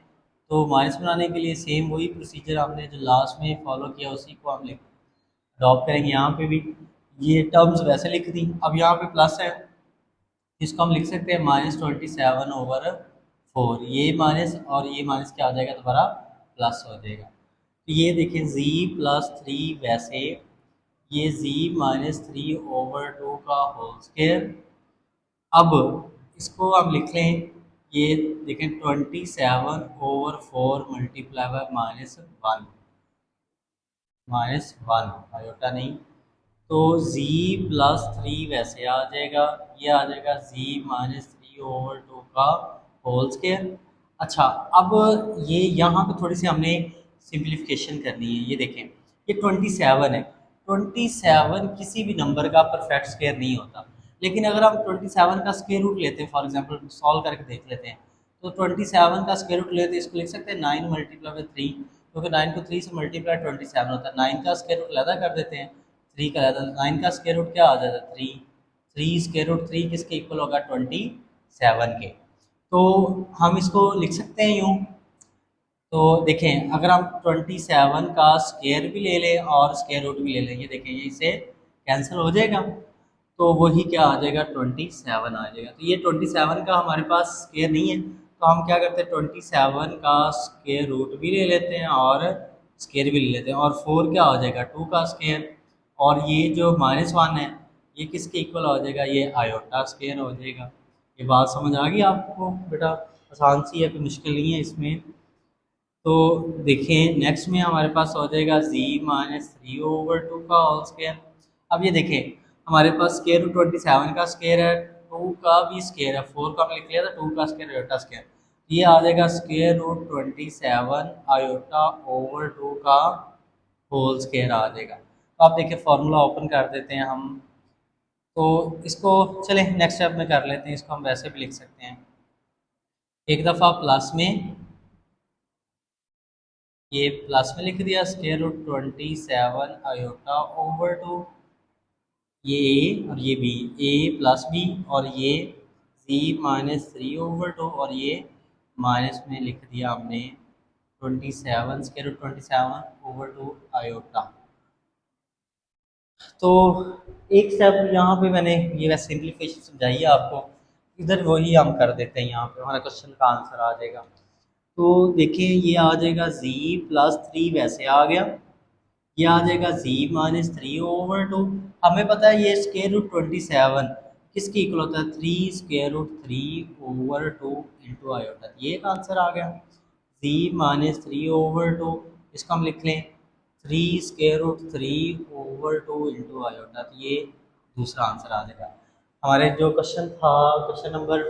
A: तो माइनस बनाने के लिए सेम वही प्रोसीजर हमने जो लास्ट में फॉलो किया उसी को हम अडॉप्ट करेंगे यहाँ पे भी। ये टर्म्स वैसे लिख दी, अब यहाँ पे प्लस है इसको हम लिख सकते हैं -27/4। ये माइनस और ये माइनस क्या आ जाएगा दोबारा प्लस हो जाएगा। तो ये देखें z+3 वैसे ये z-3/2 का होल स्क्वायर। अब इसको हम लिख लें, ये देखें 27/4 मल्टीप्लाई बाय -1 आयोटा नहीं। तो z+3 वैसे आ जाएगा, ये आ जाएगा z-3/2 का होल स्क्वायर। अच्छा, अब ये यहाँ पे थोड़ी सी हमने सिंप्लीफिकेशन करनी है। ये देखें ये 27 है, 27 किसी भी नंबर का परफेक्ट स्क्वायर नहीं होता। लेकिन अगर हम 27 का स्क्वायर रूट लेते हैं, फॉर एग्जांपल सॉल्व करके देख लेते हैं, तो 27 का स्क्वायर रूट लेते हैं, इसको लिख सकते हैं 9 मल्टीप्लाई बाई 3, क्योंकि 9 को 3 से मल्टीप्लाई 27 होता है। 9 का स्क्वायर रूट अलग कर देते हैं, 3 का अलग। 9 का स्क्वायर रूट क्या आ जाता है 3। 3 स्क्वायर रूट 3 किसके इक्वल होगा 27 के। तो हम इसको लिख सकते हैं यूँ। तो देखें अगर हम 27 का स्क्वायर भी ले लें और स्क्वायर रूट भी ले लें, ये देखें ये इसे कैंसिल हो जाएगा, तो वही क्या आ जाएगा 27 आ जाएगा। तो ये 27 का हमारे पास स्क्वायर नहीं है, तो हम क्या करते हैं 27 का स्क्वायर रूट भी ले लेते हैं और स्क्वायर भी ले लेते हैं। और 4 क्या हो जाएगा 2 का स्क्वायर। और ये जो -1 है ये किसके इक्वल हो जाएगा, ये आयोटा स्क्वायर हो जाएगा। ये बात समझ आ गई आपको बेटा? आसान सी है, कोई मुश्किल नहीं है इसमें। तो देखें नेक्स्ट में हमारे पास हो जाएगा z-3/2 का होल स्क्वायर। अब ये देखें हमारे पास स्क्वायर रूट 27 का स्क्वायर है, 2 का भी स्क्वायर है, 4 का हमने लिख लिया था, 2 का स्क्वायर आयोटा स्क्वायर। ये आ जाएगा स्क्वायर रूट 27 आयोटा ओवर 2 का होल स्क्वायर आ जाएगा। तो आप देखिए फॉर्मूला ओपन कर देते हैं हम। तो इसको चलें नेक्स्ट स्टेप में कर लेते हैं, इसको हम वैसे भी लिख सकते हैं। एक दफ़ा प्लस में, ये प्लस में लिख दिया स्क्वायर रूट 27 आयोटा ओवर 2, ये ए और ये बी, ए प्लस बी, और ये z-3/2 और ये माइनस में लिख दिया हमने 27 स्क्वायर रूट 27/2 आयोटा। तो एक स्टेप यहाँ पे मैंने ये वैसे सिंप्लीफिकेशन समझाई है आपको, इधर वही हम कर देते हैं, यहाँ पे हमारा क्वेश्चन का आंसर आ जाएगा। तो देखिए ये आ जाएगा z+3 वैसे आ गया, ये आ जाएगा z-3/2। हमें पता है ये स्क्वायर रूट 27 किसकी इक्वल होता है 3 स्क्वायर रूट 3/2 इंटू आयोटा। ये एक आंसर आ गया z-3/2। इसको हम लिख लें 3 स्क्वायर रूट 3/2 इंटू आयोटा। तो ये दूसरा आंसर आ जाएगा। हमारे जो क्वेश्चन था क्वेश्चन नंबर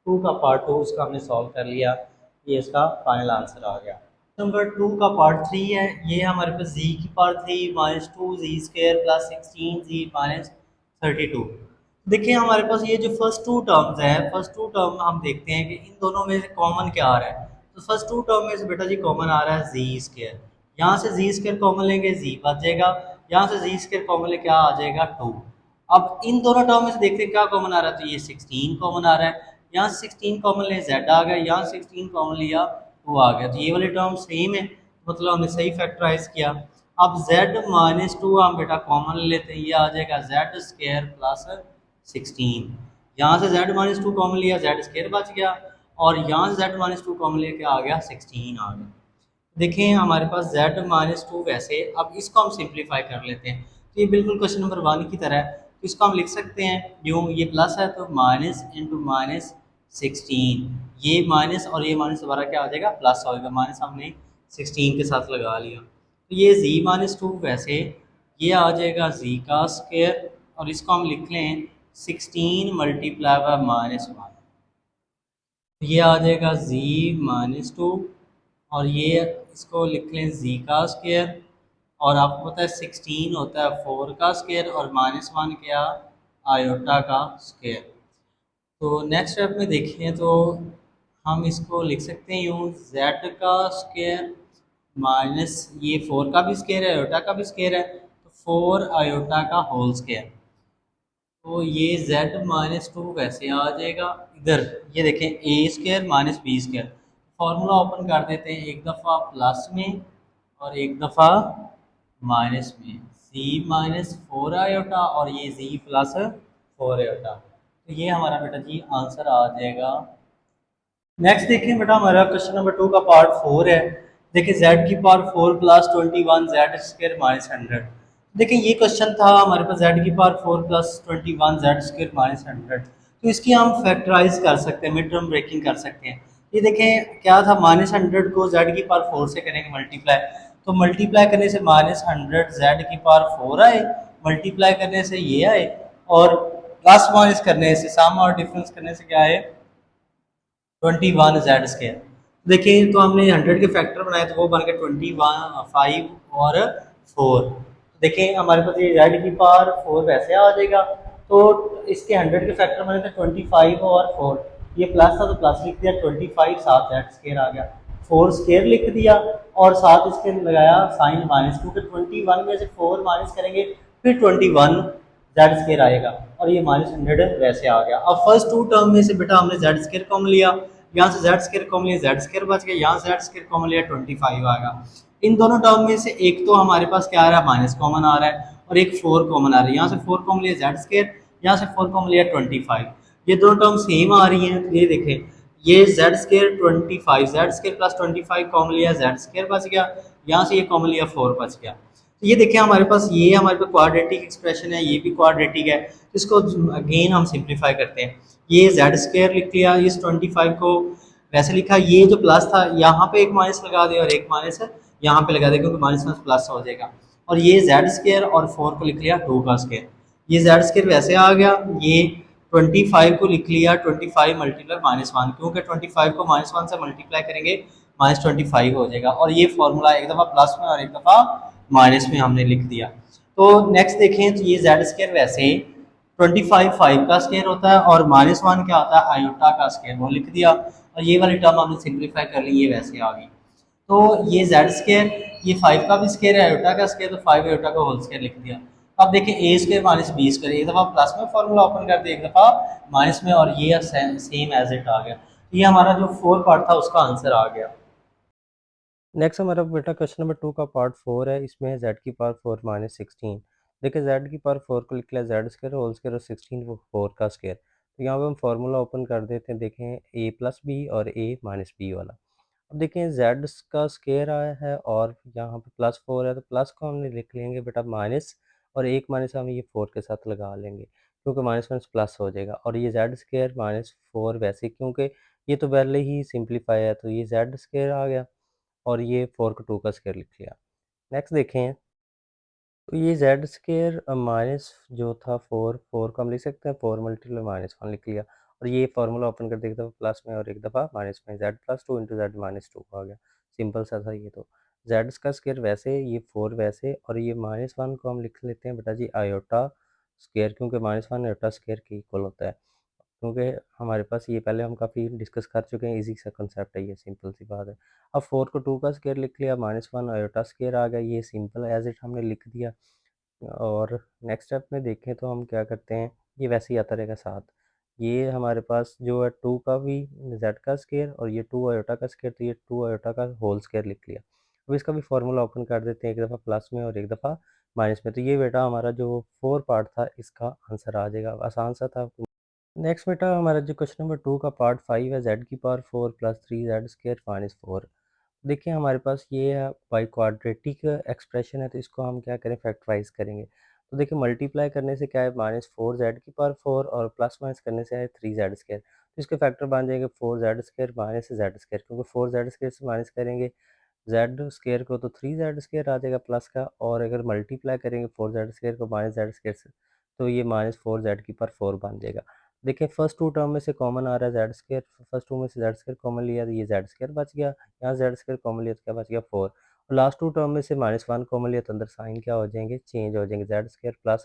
A: 2 का पार्ट 2 उसका हमने सॉल्व कर लिया, ये इसका फाइनल आंसर आ गया। नंबर 2 का पार्ट 3 है, ये हमारे पास z की पावर 3 -2z² प्लस 16z -32। देखिए हमारे पास ये जो फर्स्ट टू टर्म्स है, फर्स्ट टू टर्म हम देखते हैं कि इन दोनों में से कॉमन क्या आ रहा है। तो फर्स्ट टू टर्म में से बेटा जी कॉमन आ रहा है z²। यहाँ से z² कॉमन लेंगे z बच जाएगा, यहाँ से z² कॉमन ले क्या आ जाएगा 2। अब इन दोनों टर्म में से देखते हैं क्या कॉमन आ रहा है, तो ये 16 कॉमन आ रहा है। यहाँ से 16 कॉमन ले z आ गया, यहाँ से 16 कॉमन लिया 2 आ गया। तो ये वाले टर्म सेम है, मतलब हमने सही फैक्टराइज किया। अब z-2 हम बेटा कॉमन ले लेते हैं, ये आ जाएगा z² प्लस 16। यहाँ से z-2 कॉमन लिया z² बच गया, और यहाँ से z-2 कॉमन लेके आ गया 16 आ गया। देखें हमारे पास z-2 वैसे, अब इसको हम सिंप्लीफाई कर लेते हैं। तो ये बिल्कुल क्वेश्चन नंबर 1 की तरह है, तो इसको हम लिख सकते हैं यूँ, ये प्लस है तो माइनस इंटू -16, ये माइनस और ये माइनस दोबारा क्या आ जाएगा प्लस हो जाएगा, माइनस हमने 16 के साथ लगा लिया। तो ये z-2 वैसे ये आ जाएगा z का स्क्वायर, और इसको हम लिख लें 16 मल्टीप्लाई बाय -1, ये आ जाएगा z-2 और ये इसको लिख लें जी का स्केयर। और आपको पता है 16 होता है 4 का स्केयर और -1 क्या, आयोटा का स्केयर। तो नेक्स्ट स्टेप में देखें तो हम इसको लिख सकते हैं यूँ, z का स्केयर माइनस ये 4 का भी स्केयर है, आयोटा का भी स्केयर है, तो 4 आयोटा का होल स्केयर। तो ये z-2 वैसे आ जाएगा इधर। ये देखें a square minus b square. Formula open कर देते हैं, एक दफ़ा प्लस में और एक दफ़ा माइनस में। z माइनस 4 आयोटा और ये z प्लस 4 आयोटा। तो ये हमारा बेटा जी आंसर आ जाएगा। नेक्स्ट देखिए बेटा, हमारा क्वेश्चन नंबर 2 का पार्ट 4 है। देखिए z की power 4 plus 21 Z square minus 100। देखिए ये क्वेश्चन था हमारे पास z की power 4 plus 21 Z square minus 100। तो इसकी हम फैक्टराइज कर सकते हैं, मिड टर्म ब्रेकिंग कर सकते हैं। ये देखें क्या था, -100 को z की पावर 4 से करेंगे मल्टीप्लाई, तो मल्टीप्लाई करने से -100 z की पावर 4 आए, मल्टीप्लाई करने से ये आए, और प्लस माइनस करने से, सम और डिफरेंस करने से क्या आए, 21 जेड स्केयर। देखिए तो हमने 100 के फैक्टर बनाए तो वो बन गए 21 5 और 4। देखिए हमारे पास ये जेड की पावर 4 वैसे आ जाएगा, तो इसके 100 के फैक्टर बने थे 25 और 4। ये प्लस था तो प्लस लिख दिया, 25 साथ जेड स्केयर आ गया, 4 स्केयर लिख दिया, और साथ इसके लगाया साइन माइनस, क्योंकि 21 में से 4 माइनस करेंगे फिर 21 जेड स्केयर आएगा, और ये -100 वैसे आ गया। अब फर्स्ट टू टर्म में से बेटा हमने जेड स्केयर कॉमन लिया, यहाँ से जेड स्केयर कॉमन लिया, जेड स्केयर बच गया, यहाँ से जेड स्केयर कॉमन लिया, 25 आएगा। इन दोनों टर्म में से एक तो हमारे पास क्या आ रहा है, माइनस कॉमन आ रहा है, और एक 4 कॉमन आ रहा है। यहाँ से 4 कॉमन लिया जेड स्केयर, यहाँ से 4 कॉमन लिया 25। ये दोनों टर्म सेम आ रही हैं, तो ये देखें ये Z square 25, Z square plus 25 common लिया, जेड स्केयर बच गया, यहाँ से ये कॉमन लिया 4 बच गया। तो ये देखिए हमारे पास ये हमारे पास क्वाड्रेटिक एक्सप्रेशन है, ये भी क्वाड्रेटिक है, तो इसको अगेन हम सिंप्लीफाई करते हैं। ये जेड स्क्वायर लिख लिया, इस 25 को वैसे लिखा, ये जो प्लस था यहाँ पे एक माइनस लगा दे और एक माइनस यहाँ पे लगा दे, क्योंकि माइनस माइनस प्लस हो जाएगा। और ये जेड स्क्वायर और 4 को लिख लिया 2 का स्क्वायर। ये जेड स्क्वायर वैसे आ गया, ये 25 को लिख लिया 25 मल्टीप्लाई -1, क्योंकि 25 को -1 से मल्टीप्लाई करेंगे -25 हो जाएगा। और ये फॉर्मूला एक दफ़ा प्लस में और एक दफ़ा माइनस में हमने लिख दिया। तो नेक्स्ट देखें तो ये जेड स्क्वायर वैसे 25 5 का स्क्वायर होता है, और -1 क्या होता है, आयोटा का स्क्वायर, वो लिख दिया। और ये वाली टर्म हमने सिंप्लीफाई कर ली, ये वैसे आ गई। तो ये जेड स्क्वायर, ये 5 का भी स्क्वायर है, आयोटा का स्क्वायर, तो 5 आयोटा का होल स्क्वायर लिख दिया। अब देखिए ए स्क्वायर माइनस बी स्क्वायर, एक दफ़ा प्लस में फॉर्मूला ओपन कर दिया, एक दफ़ा माइनस में, और ये सेम एज इट आ गया। तो ये हमारा जो 4 पार्ट था उसका आंसर आ गया।
B: नेक्स्ट हमारा बेटा क्वेश्चन नंबर 2 का पार्ट 4 है। इसमें है z की पावर 4 माइनस 16। देखिए z की पावर 4 को लिख लिया जेड स्क्वायर होल स्क्वायर और 16 वो 4 का स्क्वायर। तो यहाँ पे हम फार्मूला ओपन कर देते हैं, देखें a प्लस बी और a माइनस बी वाला। अब देखें z का स्क्वायर आया है और यहाँ पे +4 है, तो प्लस को हमने लिख लेंगे बेटा माइनस, और एक माइनस हम ये 4 के साथ लगा लेंगे, क्योंकि माइनस माइनस प्लस हो जाएगा। और ये जेड स्क्वायर -4 वैसे, क्योंकि ये तो पहले ही सिंप्लीफाई है, तो ये जेड स्क्वायर आ गया, और ये 4 को 2 का स्क्वायर लिख लिया। नेक्स्ट देखें तो ये जेड स्क्वायर माइनस जो था 4 को हम लिख सकते हैं 4 मल्टीप्लाई -1 लिख लिया। और ये फार्मूला ओपन कर, एक दफ़ा प्लस में और एक दफ़ा माइनस में, Z plus 2 into Z minus 2 आ गया। सिंपल सा था ये तो। जेड का स्क्वायर वैसे, ये 4 वैसे, और ये -1 को हम लिख लेते हैं बेटा जी आयोटा स्क्वायर, क्योंकि -1 आयोटा स्क्वायर के इक्वल होता है। क्योंकि हमारे पास ये पहले हम काफ़ी डिस्कस कर चुके हैं, इजी सा कंसेप्ट है ये, सिंपल सी बात है। अब 4 को 2 का स्क्वायर लिख लिया, -1 आयोटा स्क्वायर आ गया, ये सिंपल एज इट हमने लिख दिया। और नेक्स्ट स्टेप में देखें तो हम क्या करते हैं, ये वैसे ही आता रहेगा साथ। ये हमारे पास जो है 2 का भी जेड का स्क्वायर, और ये 2 आयोटा का स्क्वायर, तो ये 2 आयोटा का होल स्क्वायर लिख लिया। अब इसका भी फार्मूला ओपन कर देते हैं, एक दफ़ा प्लस में और एक दफ़ा माइनस में। तो ये बेटा हमारा जो 4 पार्ट था इसका आंसर आ जाएगा, आसान सा था। नेक्स्ट बेटा हमारा जो क्वेश्चन नंबर 2 का पार्ट 5 है, जेड की power 4 plus 3 Z square minus 4। देखिए हमारे पास ये है बाई क्वाड्रेटिक एक्सप्रेशन है, तो इसको हम क्या करें, फैक्टराइज करेंगे। तो देखिए मल्टीप्लाई करने से क्या है, -4 जेड की पावर 4, और प्लस माइनस करने से है 3 जेड स्क्वायर। तो इसके फैक्टर बन जाएंगे 4 Z square minus Z square, क्योंकि 4 जेड स्क्वायर से माइनस करेंगे जेड स्क्वायर को तो 3 जेड स्क्वायर आ जाएगा प्लस का, और अगर मल्टीप्लाई करेंगे 4 जेड स्क्वायर को माइनस जेड स्क्वायर से, तो ये -4 जेड की पावर 4 बन जाएगा। देखिए फर्स्ट टू टर्म में से कॉमन आ रहा है जेड स्क्वायर, फर्स्ट टू में से जेड स्क्वायर कॉमन लिया तो ये जेड स्क्वायर बच गया, यहाँ जेड स्क्वायर कॉमन लिया तो क्या बच गया 4, और लास्ट टू टर्म में से -1 कॉमन लिया तो अंदर साइन क्या हो जाएंगे, चेंज हो जाएंगे, जेड स्क्वायर प्लस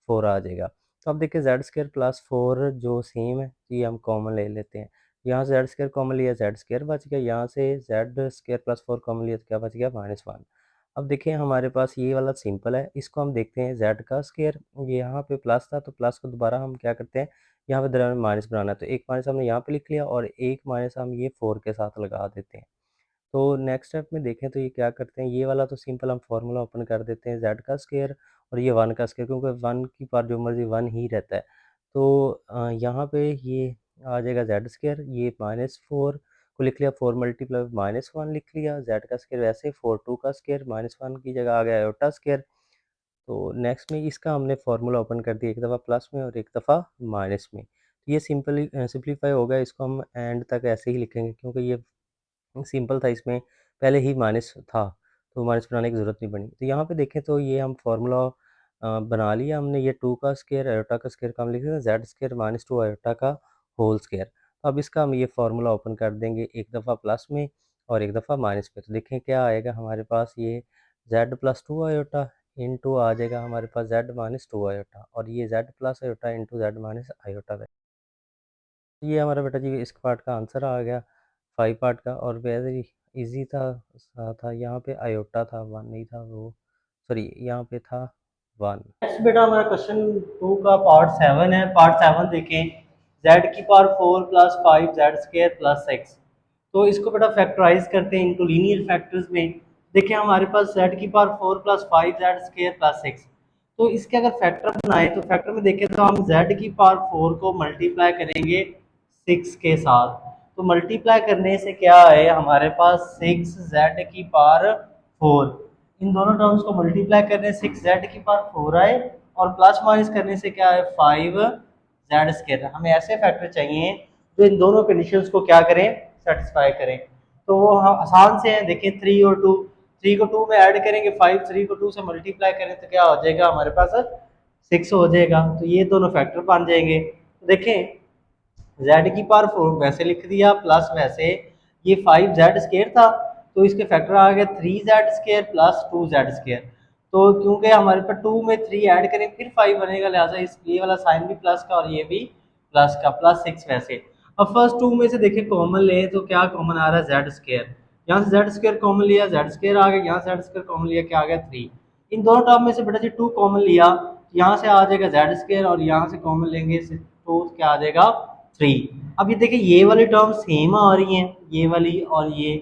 B: 4 आ जाएगा। तो अब देखिए जेड स्क्वायर प्लस 4 जो सेम है ये हम कॉमन ले लेते हैं, यहाँ से जेड स्क्वायर कॉमन लिया जेड स्क्वायर बच गया, यहाँ से जेड स्क्वायर प्लस 4 कॉमन लिया तो क्या बच गया -1। अब देखिए हमारे पास ये वाला सिंपल है, इसको हम देखते हैं जेड का स्क्वायर, ये यहाँ पे प्लस था तो प्लस को दोबारा हम क्या करते हैं, यहाँ पे दरम्यान माइनस बनाना है, तो एक माइनस हमने यहाँ पे लिख लिया और एक माइनस हम ये 4 के साथ लगा देते हैं। तो नेक्स्ट स्टेप में देखें तो ये क्या करते हैं, ये वाला तो सिंपल हम फार्मूला ओपन कर देते हैं जेड का स्क्वायर और ये 1 का स्क्वायर, क्योंकि 1 की पावर जो मर्जी 1 ही रहता है। तो यहाँ पे ये आ जाएगा जेड स्क्वायर, ये -4 को लिख लिया, 4 मल्टीप्लाई -1 लिख लिया, जेड का स्क्वायर वैसे 4 2 का स्क्वायर, -1 की जगह आ गया आयोटा स्क्वायर। तो नेक्स्ट में इसका हमने फार्मूला ओपन कर दिया, एक दफ़ा प्लस में और एक दफ़ा माइनस में। तो ये सिंपली सिंप्लीफाई हो गया, इसको हम एंड तक ऐसे ही लिखेंगे क्योंकि ये सिंपल था, इसमें पहले ही माइनस था तो माइनस बनाने की ज़रूरत नहीं पड़ी। तो यहाँ पे देखें तो ये हम फार्मूला बना लिया हमने, ये 2 का स्क्वायर आयोटा का स्क्वायर का हम लिख देते जेड स्क्वायर -2 आयोटा का होल स्क्वायर। तो अब इसका हम ये फार्मूला ओपन कर देंगे, एक दफ़ा प्लस में और एक दफ़ा माइनस में, तो देखें क्या आएगा हमारे पास, ये जेड प्लस 2 आयोटा इंटू आ जाएगा हमारे पास जेड -2 आयोटा, और ये Z plus iota into Z minus iota. ये हमारा बेटा जी इस पार्ट का आंसर आ गया 5 पार्ट का, और वेरी इजी था, था यहाँ पे आयोटा था 1 नहीं था वो, सॉरी यहाँ पे था 1।
A: नेक्स्ट बेटा हमारा क्वेश्चन 2 का पार्ट 7 है। पार्ट 7 देखें, z की power 4 plus 5 Z square plus 6। तो इसको बेटा फैक्टराइज करते हैं इनटू लीनियर फैक्टर्स में। देखिए हमारे पास z की power 4 plus 5 Z square plus 6, तो इसके अगर फैक्टर बनाए तो फैक्टर में देखें तो हम z की पावर 4 को मल्टीप्लाई करेंगे 6 के साथ। तो मल्टीप्लाई करने से क्या है हमारे पास 6z की पावर 4, इन दोनों टर्म्स को मल्टीप्लाई करने से 6z की पावर 4 आए, और प्लस माइनस करने से क्या है 5z स्क्वायर। हमें ऐसे फैक्टर चाहिए जो इन दोनों कंडीशंस को क्या करें, सेटिस्फाई करें। तो वो हम आसान से हैं, देखिए 3 और 2, 3 को 2 में ऐड करेंगे, 5 3 को 2 से मल्टीप्लाई करें तो क्या हो जाएगा हमारे पास 6 हो जाएगा। तो ये दोनों फैक्टर बन जाएंगे। तो देखें z की पावर 4 वैसे लिख दिया, प्लस वैसे ये 5z स्क्वायर था तो इसके फैक्टर आ गए 3z square plus 2z square. तो क्योंकि हमारे पास 2 में 3 ऐड करें फिर 5 बनेगा, लिहाजा इस ये वाला साइन भी प्लस का और ये भी प्लस का, प्लस 6 वैसे। अब फर्स्ट 2 में से देखें कॉमन ले तो क्या कॉमन आ रहा है जेड स्क्वायर, यहाँ से जेड स्क्वायर कॉमन लिया जेड स्क्वायर आ गया, यहाँ से जेड स्क्वायर कॉमन लिया क्या आ गया 3। इन दोनों टर्म में से बेटा जी 2 कॉमन लिया, यहाँ से आ जाएगा जेड स्क्वायर और यहाँ से कॉमन लेंगे तो क्या आ जाएगा 3। अब ये देखिए ये वाली टर्म सेम आ रही हैं, ये वाली और ये,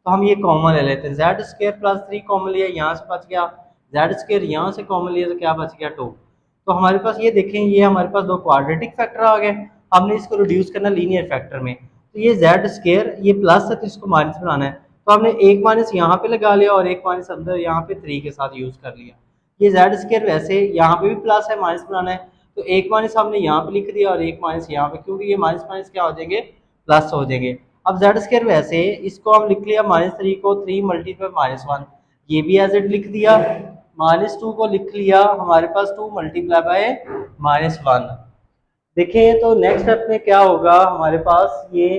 A: तो हम ये कॉमन ले लेते हैं, जेड स्क्वायर प्लस 3 कॉमन लिया, यहाँ से बच गया जेड स्क्वायर, यहाँ से कॉमन लिया तो क्या बच गया 2। तो हमारे पास ये देखें ये हमारे पास दो क्वाड्रेटिक फैक्टर आ गए, हमने इसको रिड्यूस करना लीनियर फैक्टर में। तो ये जेड स्क्वायर ये प्लस है तो इसको माइनस बनाना है, तो हमने एक माइनस यहाँ पे लगा लिया और एक माइनस अंदर यहाँ पे 3 के साथ यूज कर लिया। ये जेड स्क्वायर वैसे यहाँ पे भी प्लस है, माइनस बनाना है, तो एक माइनस हमने यहाँ पे लिख दिया और एक माइनस यहाँ पे, क्योंकि ये माइनस माइनस क्या हो जाएंगे प्लस हो जाएंगे। अब जेड स्क्वायर वैसे इसको हम लिख लिया -3 को 3 मल्टीप्लाई -1, ये भी एज इट लिख दिया, -2 को लिख लिया हमारे पास 2 मल्टीप्लाई बाय -1। देखें तो नेक्स्ट स्टेप में क्या होगा हमारे पास, ये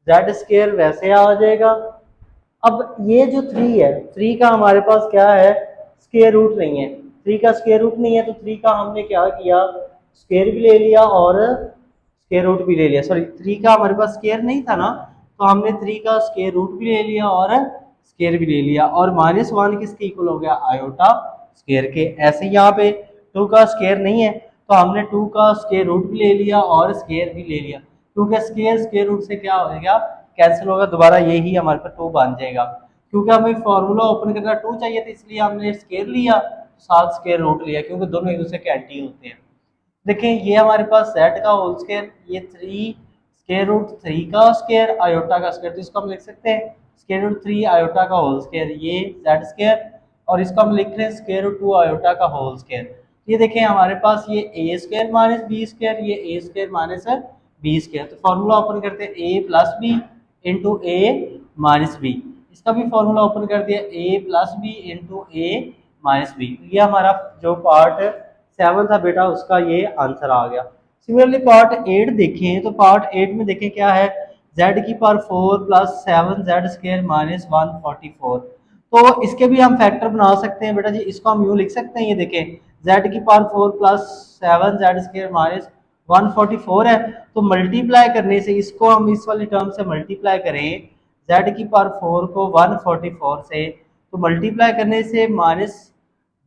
A: जेड स्क्वायर वैसे आ जाएगा। अब ये जो 3 है 3 का हमारे पास क्या है स्क्वायर रूट नहीं है, 3 का स्क्वायर रूट नहीं है तो 3 का हमने क्या किया स्क्वायर भी ले लिया और स्क्वायर रूट भी ले लिया, सॉरी 3 का हमारे पास स्क्वायर नहीं था ना, तो हमने 3 का स्क्वायर रूट भी ले लिया और स्क्वायर भी ले लिया, और -1 किसके इक्वल हो गया आयोटा स्क्वायर के। ऐसे यहाँ पे 2 का स्क्वायर नहीं है तो हमने 2 का स्क्वायर रूट भी ले लिया और स्क्वायर भी ले लिया, क्योंकि स्क्वायर स्क्वायर रूट से क्या हो जाएगा कैंसिल होगा, दोबारा यही हमारे पास 2 बन जाएगा। क्योंकि हमें फॉर्मूला ओपन करना 2 चाहिए था इसलिए हमने स्क्वायर लिया साथ स्क्वायर रूट लिया, क्योंकि दोनों एक दूसरे के एंटी होते हैं। देखें ये हमारे पास z का होल स्क्वायर, ये 3 स्क्वायर रूट 3 का स्क्वायर आयोटा का स्क्वायर, तो इसको हम लिख सकते हैं स्क्वायर रूट 3 आयोटा का होल स्क्वायर, ये z स्क्वायर, और इसको हम लिख रहे हैं स्क्वायर रूट 2 आयोटा का होल स्क्वायर। ये देखें हमारे पास ये a square minus B square, ये a square minus B square, तो फॉर्मूला ओपन करते हैं a plus B into A minus B, इसका भी फॉर्मूला ओपन कर दिया a plus B into A minus B. ये हमारा जो पार्ट 7 था बेटा उसका ये आंसर आ गया। सिमिलरली पार्ट 8 देखें तो पार्ट 8 में देखें क्या है, z की पावर 4 प्लस 7z² माइनस 144। तो इसके भी हम फैक्टर बना सकते हैं बेटा जी, इसको हम यूँ लिख सकते हैं, ये देखें z की पावर 4 प्लस 7z² माइनस 144 है। तो मल्टीप्लाई करने से इसको हम इस वाली टर्म से मल्टीप्लाई करें, z की पावर 4 को 144 से, तो मल्टीप्लाई करने से माइनस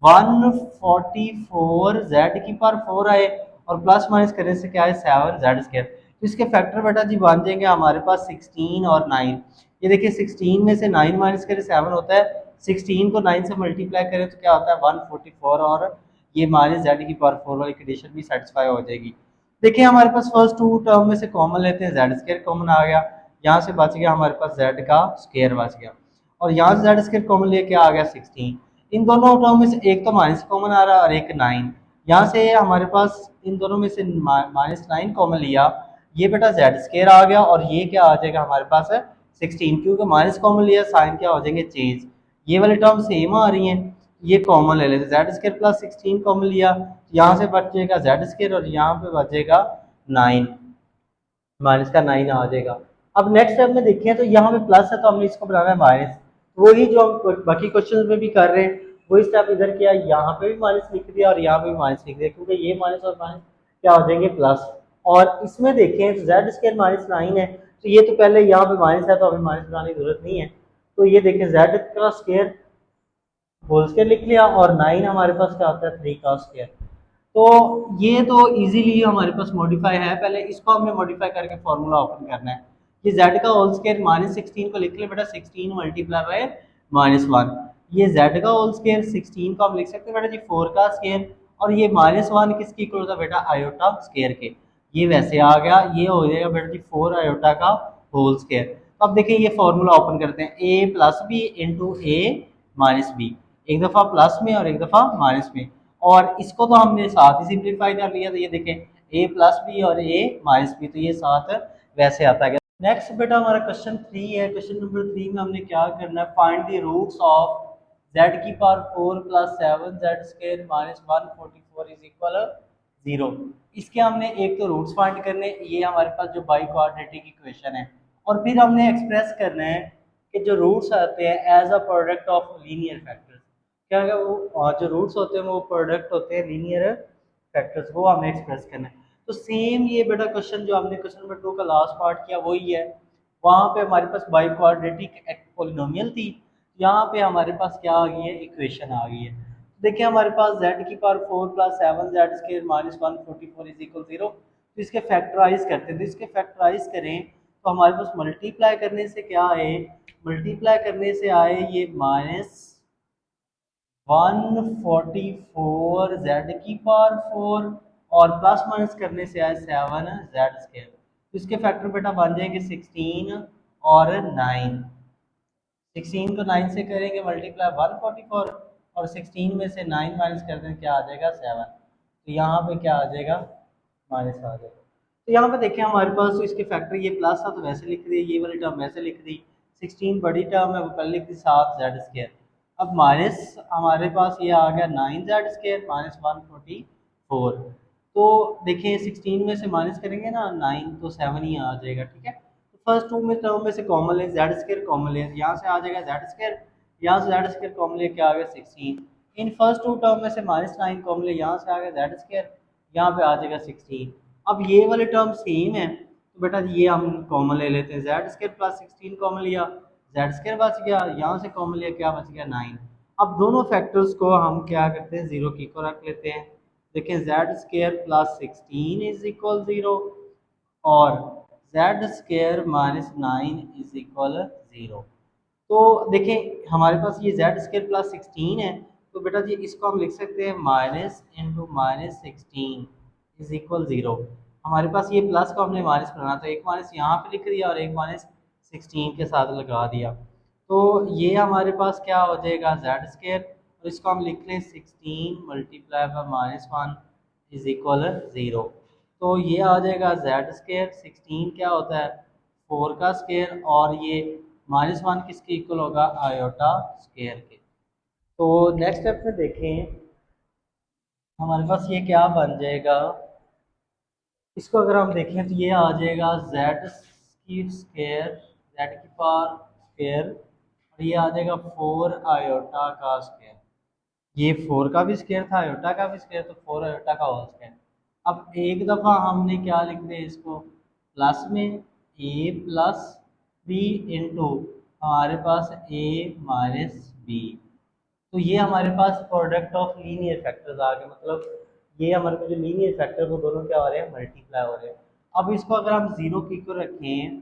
A: 144 जेड की पावर 4 आए और प्लस माइनस करने से क्या है 7z²। तो इसके फैक्टर बेटा जी बन जाएंगे हमारे पास 16 और 9। ये देखिए 16 में से 9 माइनस करें 7 होता है, 16 को 9 से मल्टीप्लाई करें तो क्या होता है 144, और ये माइनस जेड की पावर 4 वाली कंडीशन भी सेटिस्फाई हो जाएगी। देखिए हमारे पास फर्स्ट टू टर्म में से कॉमन लेते हैं, z² कॉमन आ गया, यहाँ से बच गया हमारे पास z का स्क्वायर बच गया, और यहाँ से z² कॉमन लेके आ गया 16। इन दोनों टर्म में से एक तो माइनस कॉमन आ रहा है और एक 9, यहाँ से हमारे पास इन दोनों में से माइनस 9 कॉमन लिया, ये बेटा z² आ गया, और ये क्या आ जाएगा हमारे पास है 16, क्योंकि माइनस कॉमन लिया साइन क्या हो जाएंगे चेंज। ये वाली टर्म सेम आ रही हैं, ये कॉमन ले लेते, z² प्लस 16 कॉमन लिया, यहाँ से बचेगा z² और यहाँ पे बचेगा 9, माइनस का 9 आ जाएगा। अब नेक्स्ट स्टेप में देखें तो यहाँ पे प्लस है तो हमने इसको बनाना है माइनस, वही जो हम बाकी क्वेश्चन में भी कर रहे हैं वही स्टेप इधर किया, यहाँ पे भी माइनस लिख दिया और यहाँ पे भी माइनस लिख दिया, क्योंकि ये माइनस और माइनस क्या हो जाएंगे प्लस। और इसमें देखें तो z² माइनस 9 है, तो ये तो पहले यहाँ पे माइनस है तो हमें माइनस बनाने की जरूरत नहीं है, तो ये देखें z का स्क्वायर होल स्क्वायर लिख लिया, और 9 हमारे पास क्या होता है 3 का स्क्वायर। तो ये तो इजीली हमारे पास मॉडिफाई है, पहले इसको हमने मॉडिफाई करके फॉर्मूला ओपन करना है। ये z का होल स्क्वायर माइनस 16 को लिख ले बेटा 16 मल्टीप्लाई बाय -1, ये z का होल स्क्वायर 16 को हम लिख सकते हैं बेटा जी 4 का स्क्वायर, और ये -1 किसके इक्वल होता है बेटा आयोटा स्क्वायर के, ये वैसे आ गया, ये हो जाएगा बेटा जी 4 आयोटा का होल स्क्वायर। तो अब देखिए ये फॉर्मूला ओपन करते हैं, a plus B into A minus B, एक दफ़ा प्लस में और एक दफ़ा माइनस में, और इसको तो हमने साथ ही सिंप्लीफाई कर लिया, तो ये देखें a प्लस बी और a माइनस बी, तो ये साथ वैसे आता है। नेक्स्ट बेटा हमारा क्वेश्चन 3 है, क्वेश्चन नंबर 3 में हमने क्या करना है, find the roots of z की power 4 plus 7z² minus 144 is equal 0। इसके हमने एक तो रूट्स फाइंड करने, ये हमारे पास जो बाई क्वाड्रेटिक इक्वेशन है, और फिर हमने एक्सप्रेस करना है कि जो रूट्स आते हैं as a product of linear factors, क्या क्या वो जो रूट्स होते हैं वो प्रोडक्ट होते हैं लीनियर फैक्टर्स, वो हमें एक्सप्रेस करना है। तो सेम ये बेटा क्वेश्चन जो हमने क्वेश्चन नंबर 2 का लास्ट पार्ट किया वही है, वहाँ पे हमारे पास बाई क्वाड्रेटिक एक पॉलिनोमियल थी, यहाँ पे हमारे पास क्या आ गई है इक्वेशन आ गई है। देखिए हमारे पास z की power 4 plus 7z² minus 144 is equal 0, तो इसके फैक्टराइज करते हैं, तो इसके फैक्टराइज करें तो हमारे पास मल्टीप्लाई करने से क्या आए, मल्टीप्लाई करने से आए ये माइनस 144 z की पावर 4, और प्लस माइनस करने से आए 7z², तो इसके फैक्टर बेटा बन जाएंगे 16 और 9, 16 को 9 से करेंगे मल्टीप्लाई 144, और 16 में से 9 माइनस कर दें क्या आ जाएगा 7, तो यहाँ पे क्या आ जाएगा माइनस आ जाएगा। तो यहाँ पे देखें हमारे पास तो इसके फैक्टर ये प्लस था तो वैसे लिख दी, ये वाली टर्म वैसे लिख दी, 16 बड़ी टर्म है वो पहले लिख दी 7z², अब माइनस हमारे पास ये आ गया 9z² माइनस 144, तो देखिए 16 में से माइनस करेंगे ना 9 तो 7 ही आ जाएगा, ठीक है। तो फर्स्ट टू में टर्म में से कॉमन ले z² कॉमन ले, यहाँ से आ जाएगा z², यहाँ से z² कॉमन ले क्या आ गया 16, इन फर्स्ट टू टर्म में से -9 कॉमन ले, यहाँ से आ गया z², यहाँ पे आ जाएगा 16। अब ये वाले टर्म सेम है तो बेटा ये हम कॉमन ले लेते हैं, z² प्लस 16 कॉमन लिया, z² बच गया, यहाँ से कॉमन लिया क्या बच गया 9। अब दोनों फैक्टर्स को हम क्या करते हैं 0 की को रख लेते हैं, देखें z² प्लस 16 इज इक्वल 0 और z² माइनस 9 इज इक्वल 0। तो देखें हमारे पास ये z² प्लस 16 है, तो बेटा जी इसको हम लिख सकते हैं minus into minus 16 is equal 0। हमारे पास ये प्लस को हमने माइनस बनाना, तो एक माइनस यहाँ पे लिख दिया और एक माइनस 16 के साथ लगा दिया, तो ये हमारे पास क्या हो जाएगा z², और इसको हम लिख लें 16 मल्टीप्लाई बाय -1 इज इक्वल 0। तो ये आ जाएगा z², 16 क्या होता है 4 का स्क्वायर, और ये -1 किसके इक्वल होगा आयोटा स्क्वायर के। तो नेक्स्ट स्टेप में देखें हमारे पास ये क्या बन जाएगा, इसको अगर हम देखें तो ये आ जाएगा जेड की स्क्वायर, जेड की पावर स्क्वायर, और ये आ जाएगा 4 आयोटा का स्क्वायर। ये 4 का भी स्क्वायर था, आयोटा का भी स्क्वायर, तो 4 आयोटा का होल स्क्वायर। अब एक दफ़ा हमने क्या लिख दिया इसको, प्लस में ए प्लस बी इंटू हमारे पास ए माइनस बी। तो ये हमारे पास प्रोडक्ट ऑफ लीनियर फैक्टर्स आ गए, मतलब ये हमारे पास जो लीनियर फैक्टर वो दोनों क्या हो रहे हैं, मल्टीप्लाई हो रहे हैं। अब इसको अगर हम जीरो की को रखें,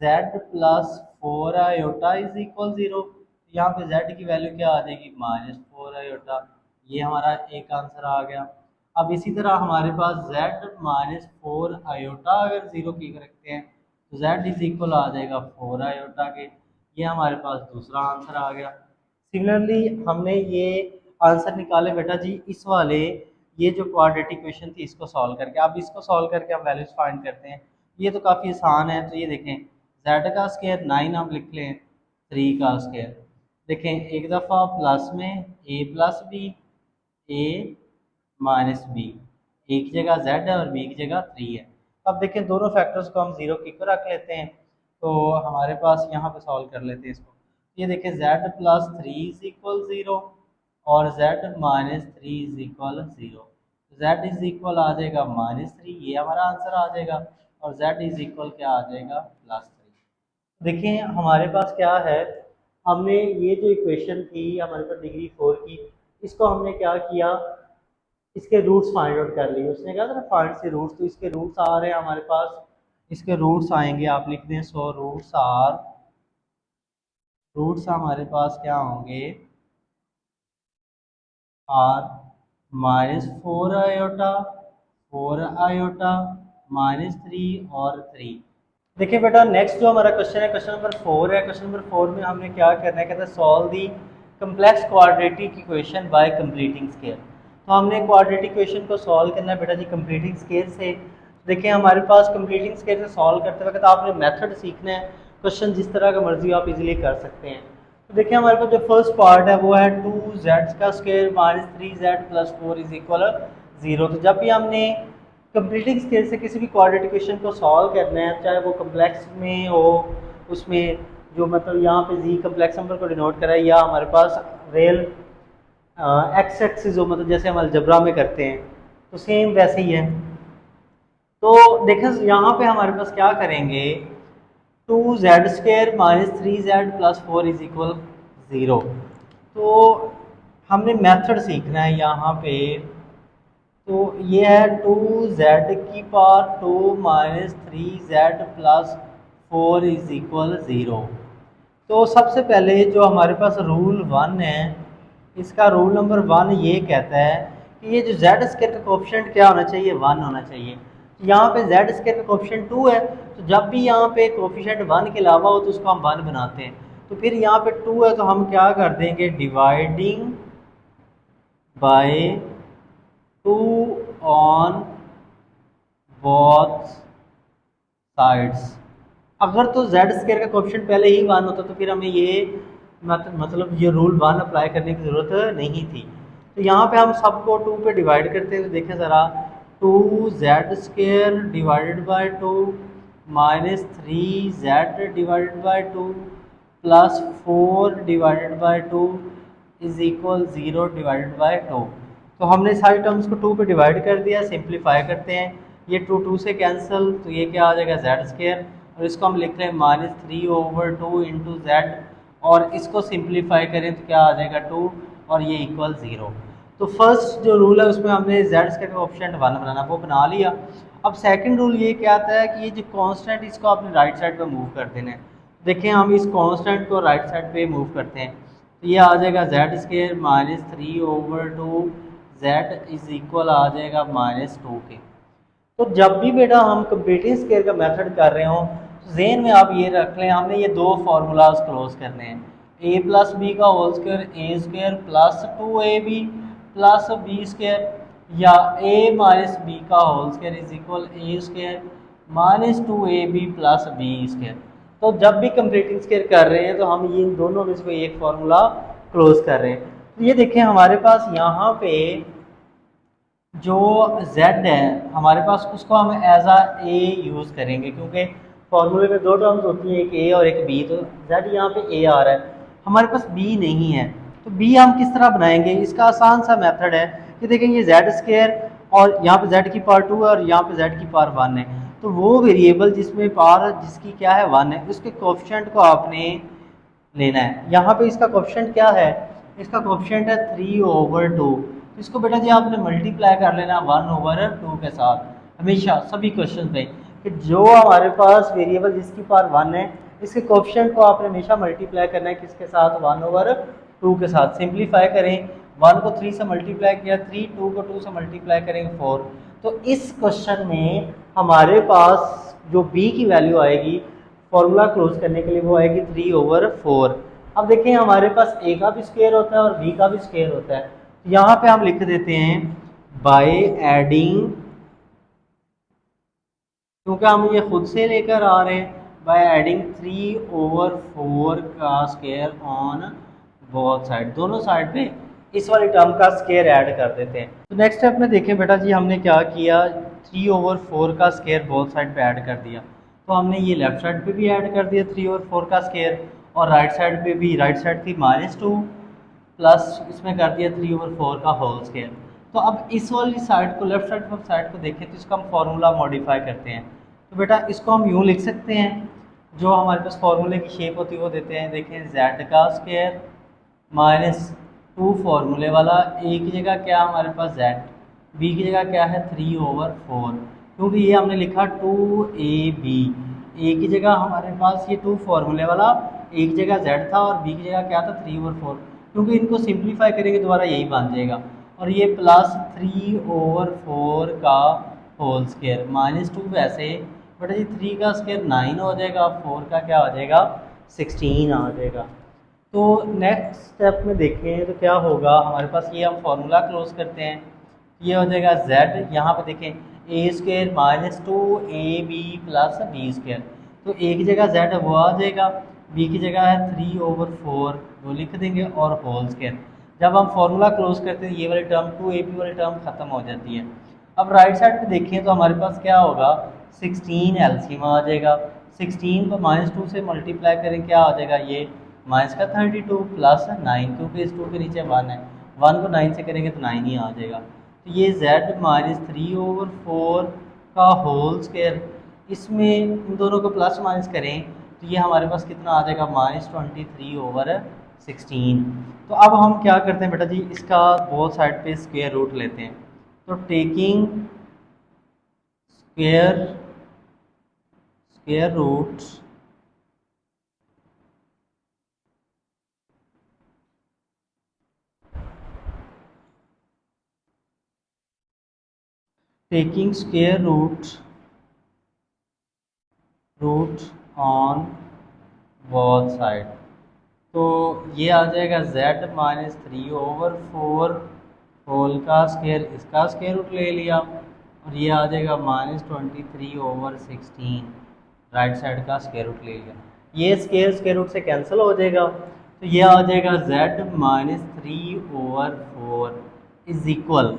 A: z plus 4 iota is equal zero, यहाँ पे z की वैल्यू क्या आ जाएगी, माइनस 4 आयोटा। ये हमारा एक आंसर आ गया। अब इसी तरह हमारे पास z माइनस 4 आयोटा अगर जीरो की को रखते हैं तो z इज इक्वल आ जाएगा 4 आयोटा के। ये हमारे पास दूसरा आंसर आ गया। सिमिलरली हमने ये आंसर निकाले बेटा जी इस वाले, ये जो क्वाड्रेटिक इक्वेशन थी इसको सॉल्व करके। अब इसको सॉल्व करके हम वैल्यूज फाइंड करते हैं। ये तो काफ़ी आसान है। तो ये देखें, z का स्क्वायर 9 हम लिख लें, 3 का स्क्वायर। देखें एक दफ़ा प्लस में a plus B, a minus B, एक जगह z है और b की जगह 3 है। अब देखें दोनों फैक्टर्स को हम जीरो की को रख लेते हैं, तो हमारे पास यहाँ पे सॉल्व कर लेते हैं इसको। ये देखिए z plus 3 is equal zero और z minus 3 is equal zero. z is equal आ जाएगा -3, ये हमारा आंसर आ जाएगा, और z इज इक्वल क्या आ जाएगा, +3। देखिए हमारे पास क्या है, हमने ये जो इक्वेशन थी हमारे पास डिग्री 4 की, इसको हमने क्या किया, इसके रूट्स फाइंड आउट कर लिए। उसने कहा था ना फाइंड से रूट्स, तो इसके रूट्स आ रहे हैं हमारे पास, इसके रूट्स आएंगे, आप लिख दें। सो रूट्स हमारे पास क्या होंगे, आर माइनस 4 आयोटा, 4 आयोटा, -3 और 3। देखिए बेटा नेक्स्ट जो हमारा क्वेश्चन है, क्वेश्चन नंबर 4 है। क्वेश्चन नंबर 4 में हमने क्या करना है, कहते हैं solve the complex quadratic equation by completing square. तो हमने क्वाड्रेटिक इक्वेशन को सॉल्व करना है बेटा जी कंप्लीटिंग स्केयर से। देखिए हमारे पास कंप्लीटिंग स्केयर से सॉल्व करते वक्त आपने मेथड सीखना है, क्वेश्चन जिस तरह का मर्जी आप इजीली कर सकते हैं। तो देखिए हमारे पास जो फर्स्ट पार्ट है वो है 2z का square minus 3z plus 4 is equal 0। तो जब भी हमने कंप्लीटिंग स्केल से किसी भी क्वाड्रेटिक इक्वेशन को सॉल्व करना है, चाहे वो कम्प्लेक्स में हो, उसमें जो मतलब यहाँ पे जी कम्प्लेक्स नंबर को डिनोट करा है, या हमारे पास रियल एक्स एक्सिस हो, मतलब जैसे हम अलजबरा में करते हैं, तो सेम वैसे ही है। तो देखें यहाँ पे हमारे पास क्या करेंगे, 2z square minus 3z plus 4 is equal 0। तो हमने मेथड सीखना है यहाँ पे। तो ये है 2z की power 2 minus 3z plus 4 is equal 0। तो सबसे पहले जो हमारे पास रूल 1 है, इसका रूल नंबर 1 ये कहता है कि ये जो z स्क्वायर का कोएफिशिएंट क्या होना चाहिए, 1 होना चाहिए। तो यहाँ पे z स्क्वायर का कोएफिशिएंट 2 है, तो जब भी यहाँ पे कोएफिशिएंट 1 के अलावा हो तो उसको हम 1 बनाते हैं। तो फिर यहाँ पे 2 है तो हम क्या कर देंगे, dividing by 2 on both sides. अगर तो z स्क्वायर का कोएफिशिएंट पहले ही 1 होता तो फिर हमें ये मतलब ये रूल 1 अप्लाई करने की ज़रूरत नहीं थी। तो यहाँ पे हम सबको 2 पे डिवाइड करते हैं, तो देखें ज़रा, 2z square divided by 2 minus 3z divided by 2 plus 4 divided by 2 is equal 0 divided by 2। तो हमने सारी टर्म्स को 2 पे डिवाइड कर दिया। सिंप्लीफाई करते हैं, ये 2 से कैंसिल, तो ये क्या आ जाएगा, z स्क्वायर, और इसको हम लिख रहे हैं -3/2 इंटू जेड, और इसको सिंप्लीफाई करें तो क्या आ जाएगा 2, और ये इक्वल 0। तो फर्स्ट जो रूल है उसमें हमने z स्क्वायर का ऑप्शन 1 बनाना, वो बना लिया। अब सेकंड रूल ये कहता है कि ये जो कांस्टेंट इसको आपने राइट साइड पे मूव कर देना है। देखिए हम इस कांस्टेंट को राइट साइड पे मूव करते हैं, तो ये आ जाएगा z square -3/2, z is equal आ जाएगा -2 के। तो जब भी बेटा हम कंप्लीटिंग स्केयर का मेथड कर रहे हो, तो जेन में आप ये रख लें, हमने ये दो फार्मूलाज क्लोज करने हैं, a प्लस बी का whole square a square plus 2ab plus b square, या a माइनस बी का whole square is equal a square minus 2ab plus b square. तो जब भी कंप्लीटिंग स्केयर कर रहे हैं तो हम ये इन दोनों में से एक फार्मूला क्लोज कर रहे हैं। तो ये देखें हमारे पास यहाँ पे जो z है हमारे पास उसको हम एज आ ए यूज़ करेंगे, क्योंकि फॉर्मूले में दो टर्म्स होती हैं, एक ए और एक बी। तो z यहाँ पे ए आ रहा है, हमारे पास b नहीं है, तो b हम किस तरह बनाएंगे? इसका आसान सा मेथड है कि देखें ये जेड स्क्वायर और यहाँ पे z की पावर 2 है और यहाँ पे z की पावर 1 है, तो वो वेरिएबल जिसमें पावर जिसकी क्या है 1 है, उसके कोएफिशिएंट को आपने लेना है। यहाँ पे इसका कोएफिशिएंट क्या है? इसका कोएफिशिएंट है 3/2। तो इसको बेटा जी आपने मल्टीप्लाई कर लेना 1/2 के साथ, हमेशा सभी क्वेश्चन पे, कि जो हमारे पास वेरिएबल जिसकी पावर 1 है इसके कोएफिशिएंट को आपने हमेशा मल्टीप्लाई करना है किसके साथ? 1/2 के साथ। सिंप्लीफाई करें, 1 को 3 से मल्टीप्लाई किया 3, 2 को 2 से मल्टीप्लाई करेंगे 4। तो इस क्वेश्चन में हमारे पास जो b की वैल्यू आएगी फॉर्मूला क्लोज करने के लिए वो आएगी 3/4। अब देखें हमारे पास a का भी स्क्वायर होता है और b का भी स्क्वायर होता है, तो यहाँ पे हम लिख देते हैं बाय एडिंग, क्योंकि हम ये खुद से लेकर आ रहे हैं, बाय एडिंग 3/4 का स्क्वायर ऑन बोथ साइड, दोनों साइड पे इस वाली टर्म का स्क्वायर ऐड कर देते हैं। तो नेक्स्ट स्टेप में देखें बेटा जी हमने क्या किया, 3/4 का स्क्वायर बोथ साइड पे ऐड कर दिया। तो हमने ये लेफ्ट साइड पे भी ऐड कर दिया 3/4 का स्क्वायर, और राइट साइड पे भी, राइट साइड थी -2 प्लस इसमें कर दिया 3/4 का होल स्क्वायर। तो अब इस वाली साइड को, लेफ्ट साइड को देखें तो इसका हम फॉर्मूला मॉडिफाई करते हैं। तो बेटा इसको हम यूँ लिख सकते हैं, जो हमारे पास फॉर्मूले की शेप होती है वो देते हैं, देखें z का स्क्वायर -2 फॉर्मूले वाला, a की जगह क्या हमारे पास z, b की जगह क्या है 3/4, क्योंकि ये हमने लिखा 2ab, a की जगह हमारे पास ये 2 फॉर्मूले वाला, a की जगह z था और b की जगह क्या था 3/4, क्योंकि इनको सिंप्लीफाई करेंगे दोबारा यही बन जाएगा, और ये प्लस 3/4 का होल स्क्वायर -2 वैसे, बट ये 3 का स्क्वायर 9 हो जाएगा, 4 का क्या हो जाएगा 16 आ जाएगा। तो नेक्स्ट स्टेप में देखें तो क्या होगा, हमारे पास ये हम फॉर्मूला क्लोज करते हैं, ये हो जाएगा z, यहाँ पे देखें a square -2ab plus b square, तो a की जगह z है वो आ जाएगा, b की जगह है 3/4 वो लिख देंगे, और होल स्क्वायर। जब हम फार्मूला क्लोज करते हैं ये वाली टर्म 2ab वाली टर्म खत्म हो जाती है। अब राइट साइड पे देखें तो हमारे पास क्या होगा, 16 एलसीएम आ जाएगा, 16 को -2 से मल्टीप्लाई करें क्या आ जाएगा, ये -32 प्लस 9, क्योंकि इस 2 के नीचे 1 है, 1 को 9 से करेंगे तो 9 ही आ जाएगा। तो ये z -3/4 का होल स्क्वायर, इसमें इन दोनों को प्लस माइनस करें तो ये हमारे पास कितना आ जाएगा -23/16। तो अब हम क्या करते हैं बेटा जी, इसका बोथ साइड पे स्क्वायर रूट लेते हैं। तो taking square root taking square root on both side, तो ये आ जाएगा z -3/4 होल का स्क्वायर, इसका स्क्वायर रूट ले लिया, और ये आ जाएगा -23/16 राइट साइड का स्क्वायर रूट ले लिया, ये स्क्वायर रूट से कैंसिल हो जाएगा, तो ये आ जाएगा z -3/4 इज इक्वल।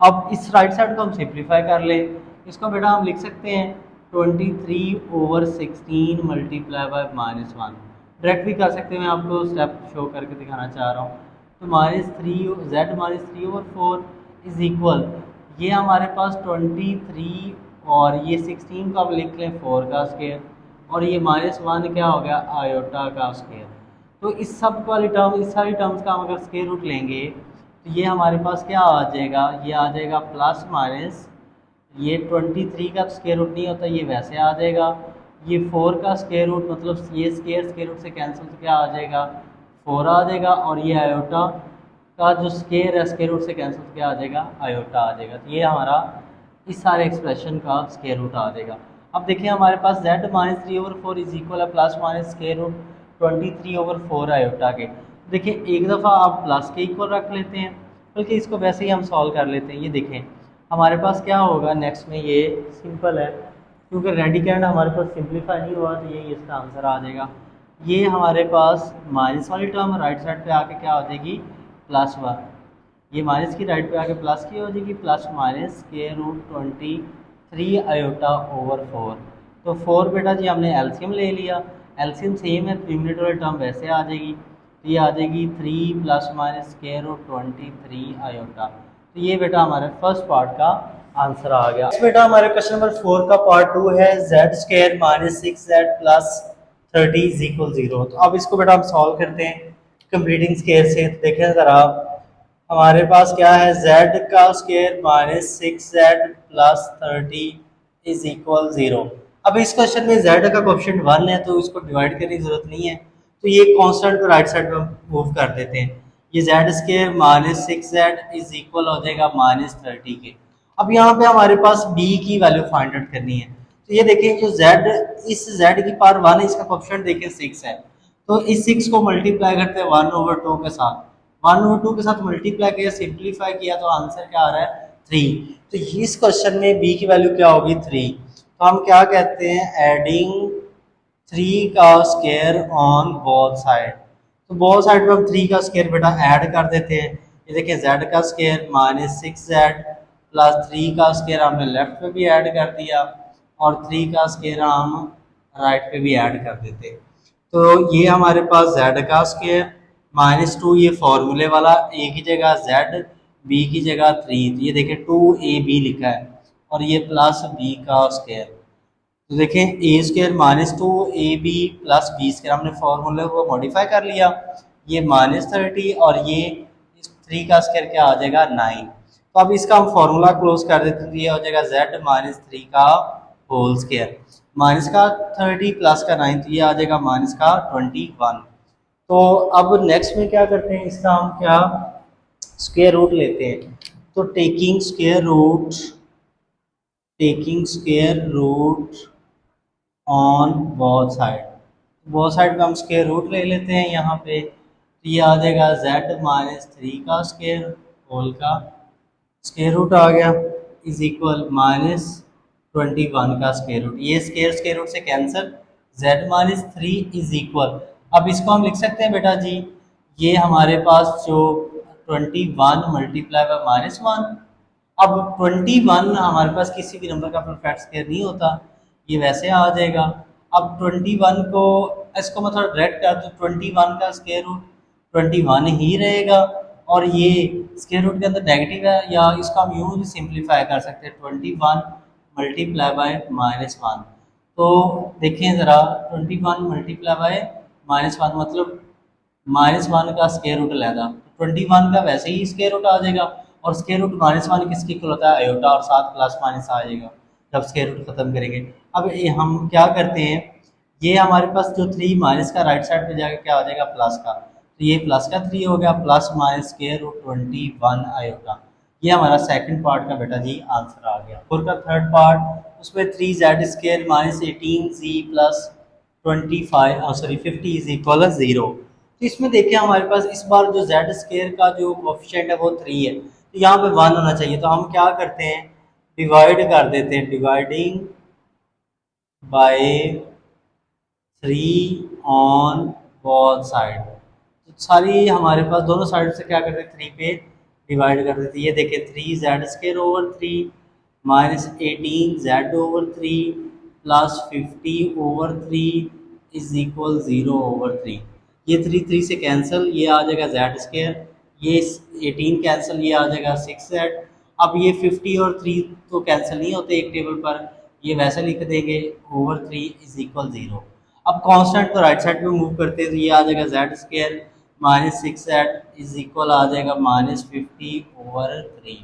A: अब इस राइट साइड को हम सिंप्लीफाई कर लें, इसको बेटा हम लिख सकते हैं 23/16 मल्टीप्लाई बाय -1, डायरेक्ट भी कर सकते हैं, मैं आपको स्टेप शो करके दिखाना चाह रहा हूँ। तो z -3/4 इज इक्वल, ये हमारे पास 23 और ये 16 को आप लिख लें 4 का स्क्वायर, और ये -1 क्या हो गया आयोटा का स्क्वायर। तो इस सब वाली टर्म, इस सारी टर्म्स का हम अगर स्क्वायर रूट लेंगे तो ये हमारे पास क्या आ जाएगा, ये आ जाएगा प्लस माइनस, ये 23 का स्क्वायर रूट नहीं होता ये वैसे आ जाएगा, ये 4 का स्क्वायर रूट मतलब ये स्क्वायर रूट से कैंसिल तो क्या आ जाएगा 4 आ जाएगा, और ये आयोटा का जो स्क्वायर है स्क्वायर रूट से कैंसिल तो क्या आ जाएगा आयोटा आ जाएगा। तो ये हमारा इस सारे एक्सप्रेशन का स्क्वायर रूट आ जाएगा। अब देखिए हमारे पास z -3/4 इज इक्वल है plus minus square root 23/4 iota के। देखिए एक दफ़ा आप प्लस के इक्वल रख लेते हैं, बल्कि इसको वैसे ही हम सॉल्व कर लेते हैं। ये देखें हमारे पास क्या होगा नेक्स्ट में, ये सिंपल है क्योंकि रेडिकेंड हमारे पास सिंप्लीफाई नहीं हुआ, तो ये इसका आंसर आ जाएगा। ये हमारे पास माइनस वाली टर्म राइट साइड पे आके क्या हो जाएगी +1, ये माइनस की राइट पे आके प्लस की हो जाएगी, प्लस माइनस √23 i/4। तो 4 बेटा जी हमने एलसीएम ले लिया, एलसीएम सेम है, 3 मिनट वाली टर्म वैसे आ जाएगी, तो ये आ जाएगी 3 + -√23 i। तो ये बेटा हमारे फर्स्ट पार्ट का आंसर आ गया। बेटा हमारे क्वेश्चन नंबर 4 का पार्ट 2 है z² - 6z + 30 = 0। तो अब इसको बेटा हम सॉल्व करते हैं कंप्लीटिंग स्केयर से। तो देखें ज़रा, हमारे पास क्या है, z का स्क्वायर माइनस 6z + 30 = 0। अब इस क्वेश्चन में z का कोएफिशिएंट 1 है तो इसको डिवाइड करने की जरूरत नहीं है, तो ये कांस्टेंट को राइट साइड में मूव कर देते हैं। ये z² माइनस 6z = हो जाएगा -30 के। अब यहाँ पे हमारे पास b की वैल्यू फाइंड आउट करनी है। तो ये देखें जो z, इस z की पावर 1 है, इसका कोएफिशिएंट देखें 6 है, तो इस 6 को मल्टीप्लाई करते हैं 1/2 के साथ, 1/2 के साथ मल्टीप्लाई किया, सिंप्लीफाई किया, तो आंसर क्या आ रहा है 3। तो इस क्वेश्चन में b की वैल्यू क्या होगी 3। तो हम क्या कहते हैं, एडिंग 3 का स्क्वायर ऑन बोथ साइड। तो बोथ साइड पे हम 3 का स्क्वायर बेटा ऐड कर देते हैं। ये देखिए z का स्क्वायर -6z + 3 का स्क्वायर हमने लेफ्ट पे भी ऐड कर दिया और 3 का स्क्वायर हम राइट पे भी ऐड कर देते हैं। तो ये हमारे पास z का स्क्वायर -2, ये फॉर्मूले वाला, a की जगह z, b की जगह 3, तो ये देखें 2ab लिखा है और ये प्लस b का स्क्वायर। तो देखें a² - 2ab + b² हमने फॉर्मूले को मॉडिफाई कर लिया, ये -30 और ये 3 का स्क्वायर क्या आ जाएगा 9। तो अब इसका हम फॉर्मूला क्लोज कर देते हैं, तो ये हो जाएगा z - 3 का होल स्क्वायर, माइनस का 30 प्लस का 9, तो ये आ जाएगा माइनस का 21। तो अब नेक्स्ट में क्या करते हैं, इसका हम क्या स्क्वायर रूट लेते हैं। तो taking square root on both side का हम स्क्वायर रूट ले लेते हैं यहाँ पे। तो ये आ जाएगा z - 3 का स्क्वायर होल का स्क्वायर रूट आ गया = -21 का स्क्वायर रूट। ये स्क्वायर रूट से कैंसिल, z - 3 = अब इसको हम लिख सकते हैं बेटा जी, ये हमारे पास जो 21 × -1। अब 21 हमारे पास किसी भी नंबर का परफेक्ट स्क्वायर नहीं होता, ये वैसे आ जाएगा। अब 21 को, इसको मैं थोड़ा डायरेक्ट कर दूँ, 21 का स्क्वायर रूट 21 ही रहेगा और ये स्क्वायर रूट के अंदर नेगेटिव है, या इसको हम यूँ भी सिंप्लीफाई कर सकते हैं 21 × -1। तो देखें ज़रा, 21 × -1 मतलब -1 का स्क्वायर रूट लेगा, 21 का वैसे ही स्क्वायर रूट आ जाएगा और स्क्वायर रूट -1 किसकी इक्वल होता है, आयोटा, और साथ प्लस माइनस आ जाएगा जब स्क्वायर रूट खत्म करेंगे। अब ये हम क्या करते हैं, ये हमारे पास जो 3 माइनस का राइट साइड पे जाके क्या हो जाएगा प्लस का, तो ये प्लस का 3 हो गया, plus minus square root 21 iota. ये हमारा सेकंड पार्ट का बेटा जी आंसर आ गया। और का थर्ड पार्ट, उसमें 3z² - 18z + 50 = 0। तो इसमें देखिए हमारे पास इस बार जो z² का जो कोफिशिएंट है वो 3 है, तो यहाँ पे 1 होना चाहिए, तो हम क्या करते हैं, डिवाइड कर देते हैं, dividing by 3 on both side. तो सारी हमारे पास दोनों साइड से क्या करते हैं, 3 पे डिवाइड कर देते हैं। ये देखिए 3z² / -18z/3 + 50/3 = 0/3। ये 3 से कैंसिल, ये आ जाएगा z², ये 18 कैंसिल, ये आ जाएगा 6z। अब ये 50 और 3 तो कैंसिल नहीं होते एक टेबल पर, ये वैसे लिख देंगे /3 = 0। अब कांस्टेंट को राइट साइड पे मूव करते हैं, तो ये आ जाएगा z² - 6z आ जाएगा -50/3।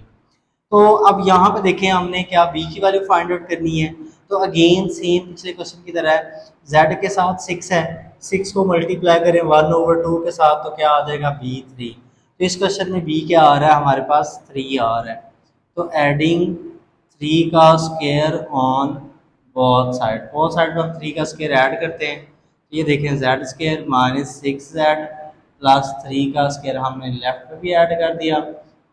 A: तो अब यहाँ पे देखें हमने क्या b की वैल्यू फाइंड आउट करनी है। तो अगेन सेम पिछले क्वेश्चन की तरह है, z के साथ 6 है, 6 को मल्टीप्लाई करें 1/2 के साथ, तो क्या आ जाएगा b3। तो इस क्वेश्चन में b क्या आ रहा है, हमारे पास 3 आ रहा है। तो एडिंग 3 का स्क्वायर ऑन बोथ साइड में हम 3 का स्क्वायर ऐड करते हैं। ये देखें z² - 6z + 3 का स्क्वायर हमने लेफ्ट पे भी ऐड कर दिया,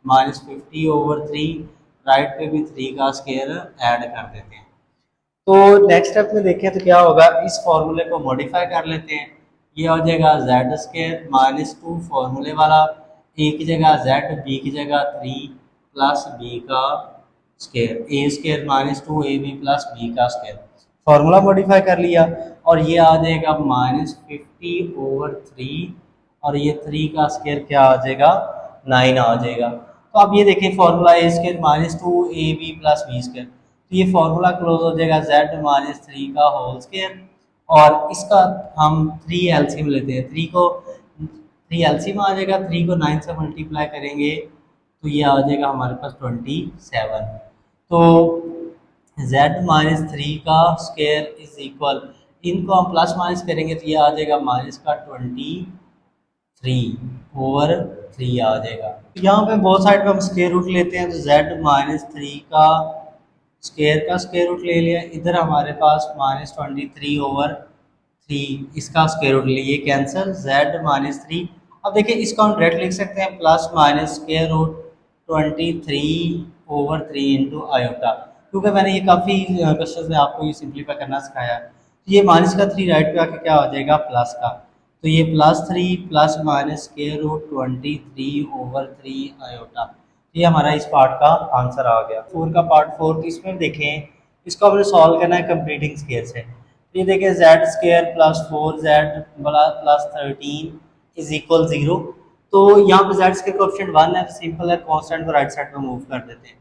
A: -50/3, राइट पे भी 3 का स्क्वायर ऐड कर देते हैं। तो नेक्स्ट स्टेप में देखें तो क्या होगा, इस फॉर्मूले को मॉडिफाई कर लेते हैं। ये हो जाएगा z² - 2 फॉर्मूले वाला ए की जगह z, बी की जगह 3 प्लस बी का square, a square minus 2ab plus b का स्केयर। फॉर्मूला मॉडिफाई कर लिया और ये आ जाएगा -50/3 और ये 3 का स्केयर क्या आ जाएगा 9 आ जाएगा। तो अब ये देखें formula a square -2ab plus b square, तो ये फॉर्मूला क्लोज हो जाएगा z-3 का होल स्केयर और इसका हम 3 एलसीएम लेते हैं, 3 को 3 एलसीएम आ जाएगा, 3 को 9 से मल्टीप्लाई करेंगे तो ये आ जाएगा हमारे पास 27। तो z-3 का स्केयर इज इक्वल, इनको हम प्लस माइनस करेंगे तो ये आ जाएगा माइनस का 23/3 आ जाएगा। यहाँ पे बहुत साइड पे हम स्केयर रूट लेते हैं, तो z-3 का स्केयर रूट ले लिया, इधर हमारे पास -23/3 इसका स्केयर रूट लिए, कैंसिल z-3। अब देखिए इसको हम डायरेक्ट लिख सकते हैं plus minus square root 23/3 into iota, क्योंकि मैंने ये काफ़ी क्वेश्चन में आपको ये सिंप्लीफाई करना सिखाया है। तो ये माइनस का 3 राइट पे आके क्या हो जाएगा प्लस का, तो ये +3 plus minus square root 23/3 iota. ये हमारा इस पार्ट का आंसर आ गया। 4 का पार्ट 4, तो इसमें देखें इसको हमने सॉल्व करना है कंप्लीटिंग स्केयर से। तो ये देखें z square plus 4z plus 13 is equal 0। तो यहाँ पे z स्केयर कोएफिशिएंट 1 है, सिंपल है, कांस्टेंट को राइट साइड पे मूव कर देते हैं।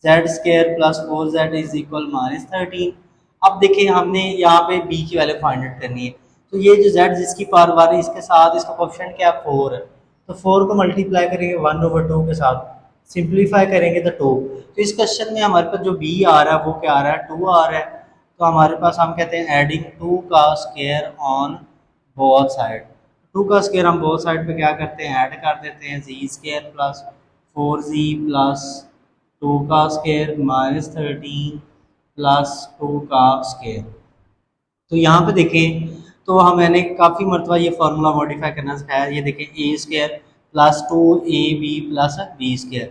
A: z square plus 4z is equal -13। अब देखिए हमने यहाँ पे b की वैल्यू फाइंड आउट करनी है, तो ये जो z जिसकी पावर 1 है इसके साथ इसका कोएफिशिएंट क्या 4 है, तो 4 को मल्टीप्लाई करेंगे 1/2 के साथ, सिंप्लीफाई करेंगे तो 2। तो इस क्वेश्चन में हमारे पास जो b आ रहा है वो क्या आ रहा है 2 आ रहा है। तो हमारे पास हम कहते हैं एडिंग 2 का स्केयर ऑन बोथ साइड। 2 का स्केयर हम बोथ साइड पे क्या करते हैं ऐड कर देते हैं, z square plus 4z plus 2 का स्केयर -13 प्लस 2 का स्केयर। तो यहाँ पे देखें तो हम मैंने काफ़ी मरतबा ये फार्मूला मॉडिफाई करना सिखाया। ये देखें a square plus 2ab plus b square.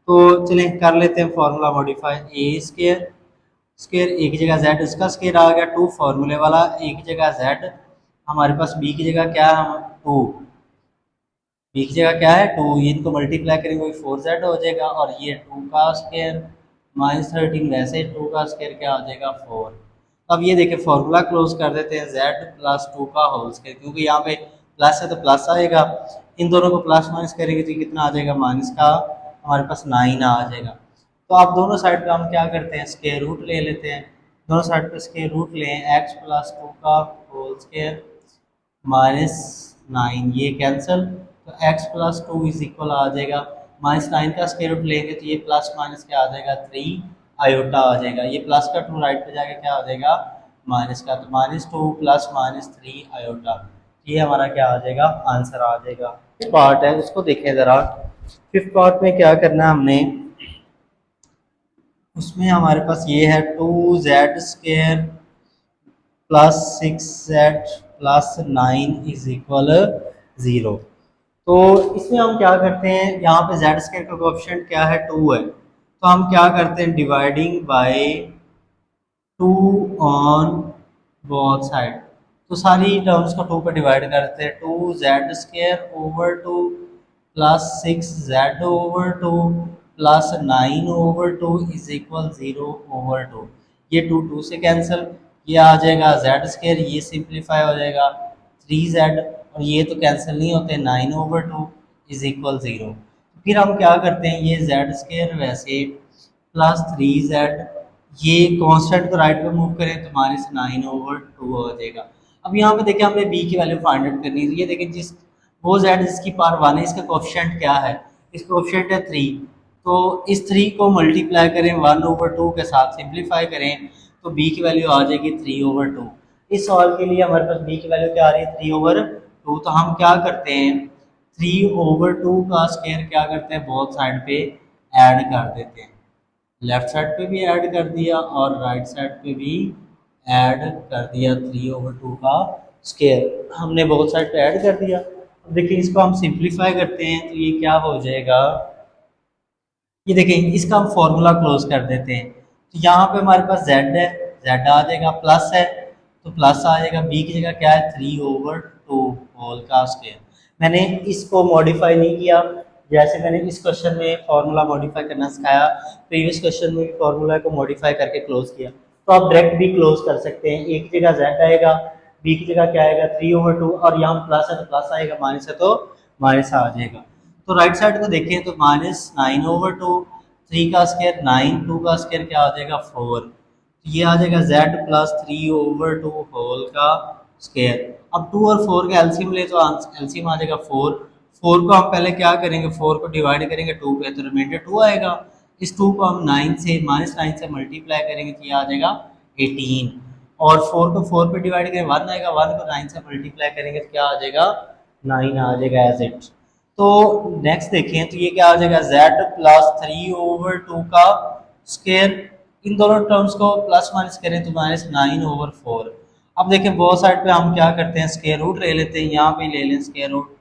A: तो चलें कर लेते हैं formula modify. A square square एक जगह z, इसका स्केयर आ गया 2 फार्मूले वाला, एक जगह z, हमारे पास b की जगह क्या है 2, b की जगह क्या है 2, इनको मल्टीप्लाई करेंगे वही 4z हो जाएगा और ये 2 का स्केयर -13 वैसे 2 का स्केयर क्या हो जाएगा 4। अब ये देखिए फॉर्मूला क्लोज कर देते हैं z प्लस 2 का होल स्केयर, क्योंकि यहाँ पे प्लस है तो प्लस आएगा, इन दोनों को प्लस माइनस करेंगे तो कितना आ जाएगा माइनस का हमारे पास 9 आ जाएगा। तो आप दोनों साइड पे हम क्या करते हैं स्केयर रूट ले लेते हैं, दोनों साइड पे स्केयर रूट लें, x प्लस 2 का होल स्केयर -9 ये कैंसिल, तो x प्लस 2 इज इक्वल आ जाएगा -9 का स्केयर रूट लेंगे तो ये प्लस माइनस क्या आ जाएगा 3 आयोटा आ जाएगा, ये प्लस का 2 राइट पे जाके क्या आ जाएगा माइनस का, तो -2 प्लस -3 आयोटा, ये हमारा क्या आ जाएगा आंसर आ जाएगा। पार्ट है उसको देखें ज़रा। 5th पार्ट में क्या करना है हमने, उसमें हमारे पास ये है 2z square plus 6z plus 9 is equal 0। तो इसमें हम क्या करते हैं, यहाँ पे z स्केयर का कोएफिशिएंट क्या है 2 है, तो हम क्या करते हैं dividing by 2 on both side, तो सारी टर्म्स को 2 पे डिवाइड करते हैं, 2z square over 2 plus 6z over 2 plus 9/2 is equal 0/2। ये 2 से कैंसिल, ये आ जाएगा z स्केयर, ये सिंप्लीफाई हो जाएगा 3z और ये तो कैंसिल नहीं होते 9/2 इज इक्वल 0। फिर हम क्या करते हैं ये z स्केयर वैसे प्लस 3z, ये कांस्टेंट को राइट पे मूव करें तो -9/2 हो जाएगा। अब यहाँ पे देखिए हमने b की वैल्यू फाइंड आउट करनी है, ये देखिए जिस वो z जिसकी पावर 1 है इसका कोएफिशिएंट क्या है, इसका कोएफिशिएंट है 3, तो इस 3 को मल्टीप्लाई करें 1/2 के साथ, सिंप्लीफाई करें तो b की वैल्यू आ जाएगी 3/2। इस सवाल के लिए हमारे पास b की वैल्यू क्या आ रही है 3/2, तो हम क्या करते हैं 3/2 का स्क्वायर क्या करते हैं बोथ साइड पे ऐड कर देते हैं, लेफ्ट साइड पे भी ऐड कर दिया और राइट साइड पे भी ऐड कर दिया, 3/2 का स्क्वायर हमने बोथ साइड पे ऐड कर दिया। अब देखिए इसको हम सिंप्लीफाई करते हैं तो ये क्या हो जाएगा, ये देखें इसका हम फॉर्मूला क्लोज कर देते हैं, तो यहाँ पे हमारे पास z है, z आ जाएगा, प्लस है तो प्लस आ जाएगा, b की जगह क्या है 3/2 होल का स्क्वायर। मैंने इसको मॉडिफाई नहीं किया, जैसे मैंने इस क्वेश्चन में फार्मूला मॉडिफाई करना सिखाया, प्रीवियस क्वेश्चन में भी फार्मूला को मॉडिफाई करके क्लोज किया, तो आप डायरेक्ट भी क्लोज कर सकते हैं। एक की जगह z आएगा, b की जगह क्या आएगा 3/2, और यहाँ प्लस है तो प्लस आएगा, माइनस है तो माइनस आ जाएगा। तो राइट साइड को देखें तो -9/2, 3 का स्क्वायर 9, 2 का स्क्वायर क्या आ जाएगा 4, तो ये आ जाएगा z प्लस 3/2 होल का स्क्वायर। अब 2 और 4 का एलसीएम ले तो एलसीएम आ जाएगा 4। 4 को हम पहले क्या करेंगे, 4 को डिवाइड करेंगे 2 पे तो रिमाइंडर 2 आएगा। इस 2 को हम 9 से -9 से मल्टीप्लाई करेंगे तो ये आ जाएगा 18, और 4 को 4 पे डिवाइड करेंगे 1 आएगा, 1 को 9 से मल्टीप्लाई करेंगे तो क्या आ जाएगा 9 आ जाएगा एज इट। तो नेक्स्ट देखें तो ये क्या आ जाएगा z प्लस 3/2 का स्क्वायर। इन दोनों टर्म्स को प्लस माइनस करें तो -9/4। अब देखें बहुत साइड पे हम क्या करते हैं, स्क्वायर रूट ले लेते हैं, यहाँ पे ले लें स्क्वायर रूट।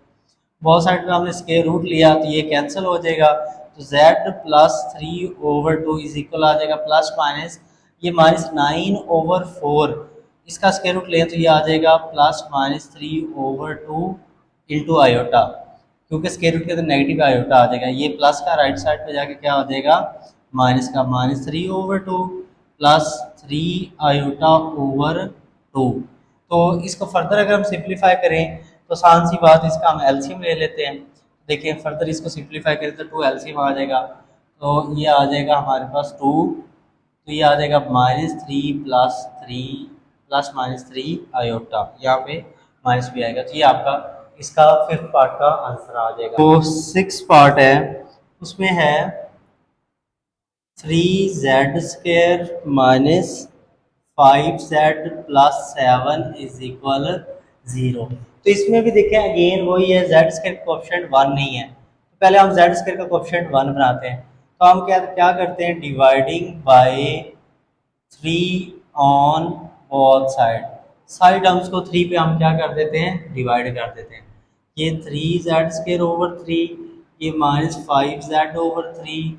A: बहुत साइड पे हमने स्क्वायर रूट लिया तो ये कैंसिल हो जाएगा, तो z प्लस 3/2 इज इक्वल आ जाएगा प्लस माइनस ये -9/4, इसका स्क्वायर रूट लें तो ये आ जाएगा प्लस -3/2 इंटू आयोटा, क्योंकि स्क्वायर रूट के अंदर नेगेटिव आयोटा आ जाएगा। ये प्लस का राइट साइड पे जाके क्या हो जाएगा माइनस का, -3/2 प्लस 3/2। तो इसको फर्दर अगर हम सिंप्लीफाई करें तो आसान सी बात, इसका हम एलसीएम ले लेते हैं। देखिए फर्दर इसको सिंप्लीफाई करें तो 2 एलसीएम आ जाएगा, तो ये आ जाएगा हमारे पास 2, तो ये आ जाएगा -3 प्लस 3 प्लस -3 आयोटा, यहाँ पे माइनस भी आएगा, तो ये आपका इसका 5th पार्ट का आंसर आ जाएगा। तो 6th पार्ट है, उसमें है 3z² minus 5z plus 7 is equal 0। तो इसमें भी देखें अगेन वही है, z स्क्वायर का कोएफिशिएंट 1 नहीं है, तो पहले हम z स्क्वायर का कोएफिशिएंट 1 बनाते हैं। तो हम क्या क्या करते हैं, dividing by 3 on both side, side terms को 3 पे हम क्या कर देते हैं, डिवाइड कर देते हैं। ये 3z² / 3, ये -5z/3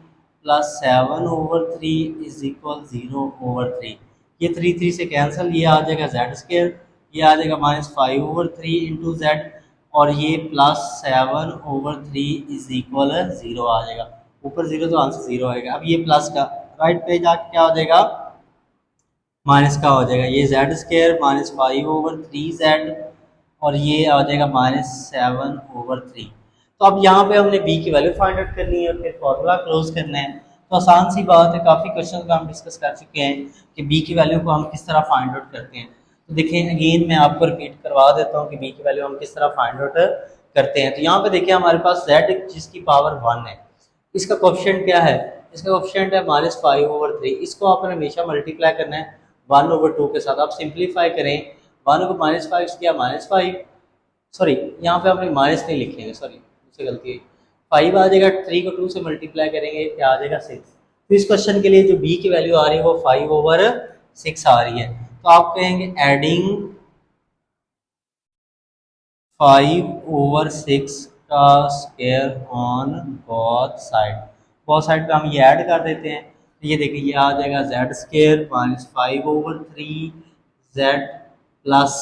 A: प्लस 7/3 इज इक्वल 0/3। ये 3 3 से कैंसिल, ये आ जाएगा z², ये आ जाएगा -5/3 इंटू जेड, और ये प्लस 7/3 इज इक्वल 0 आ जाएगा। ऊपर 0 तो आंसर 0 आएगा। अब ये प्लस का राइट पे जाके क्या हो जाएगा, माइनस का हो जाएगा, ये z² -5/3z, और ये आ जाएगा -7/3। तो अब यहाँ पे हमने b की वैल्यू फाइंड आउट करनी है और फिर फॉर्मूला क्लोज करना है। तो आसान सी बात है, काफ़ी क्वेश्चन का हम डिस्कस कर चुके हैं कि b की वैल्यू को हम किस तरह फाइंड आउट करते हैं। तो देखें अगेन मैं आपको रिपीट करवा देता हूँ कि b की वैल्यू हम किस तरह फाइंड आउट करते हैं। तो यहाँ पे देखिए हमारे पास z जिसकी पावर 1 है, इसका कोएफिशिएंट क्या है, इसका कोएफिशिएंट है -5/3। इसको आपने हमेशा मल्टीप्लाई करना है 1/2 के साथ। आप सिंप्लीफाई करें, 1 को -5 किया -5, सॉरी यहाँ पे आपने माइनस नहीं लिखेंगे, सॉरी मुझसे गलती है, 5 आ जाएगा, 3 को 2 से मल्टीप्लाई करेंगे क्या आ जाएगा 6। तो इस क्वेश्चन के लिए जो b की वैल्यू आ रही है वो 5/6 आ रही है। तो आप कहेंगे एडिंग 5/6 का square on both side, both side पे हम ये ऐड कर देते हैं। तो ये देखिए ये आ जाएगा z² -5/3 z प्लस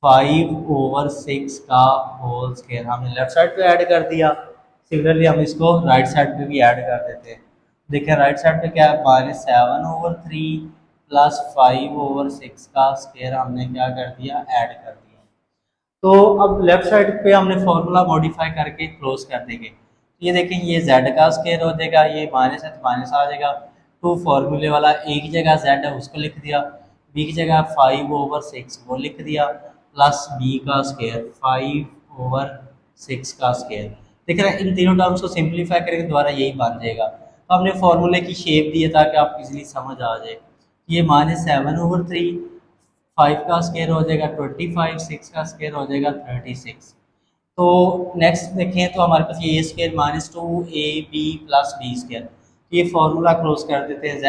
A: 5/6 का होल स्क्वायर हमने लेफ्ट साइड पे ऐड कर दिया। सिमिलरली हम इसको राइट साइड पे भी ऐड कर देते हैं। देखिए राइट साइड पे क्या है, -7/3 प्लस 5/6 का स्क्वायर हमने क्या कर दिया, ऐड कर दिया। तो अब लेफ्ट साइड पे हमने फॉर्मूला मॉडिफाई करके क्लोज कर देंगे। ये देखें ये z का स्क्वायर हो जाएगा, ये माइनस है तो माइनस आ जाएगा। 2 फार्मूले वाला एक ही जगह z है उसको लिख दिया, b की जगह 5/6 वो लिख दिया, प्लस b का स्क्वायर 5/6 का स्क्वायर। देख रहे हैं इन तीनों टर्म्स को सिंप्लीफाई करके दोबारा यही बन जाएगा। तो हमने फार्मूले की शेप दी है ताकि आप इजीली समझ आ जाए। ये -7/3, 5 का स्क्वायर हो जाएगा 25, 6 का स्क्वायर हो जाएगा 36। तो नेक्स्ट देखें तो हमारे पास ये a² -2ab प्लस b², ये फॉर्मूला क्लोज कर देते हैं z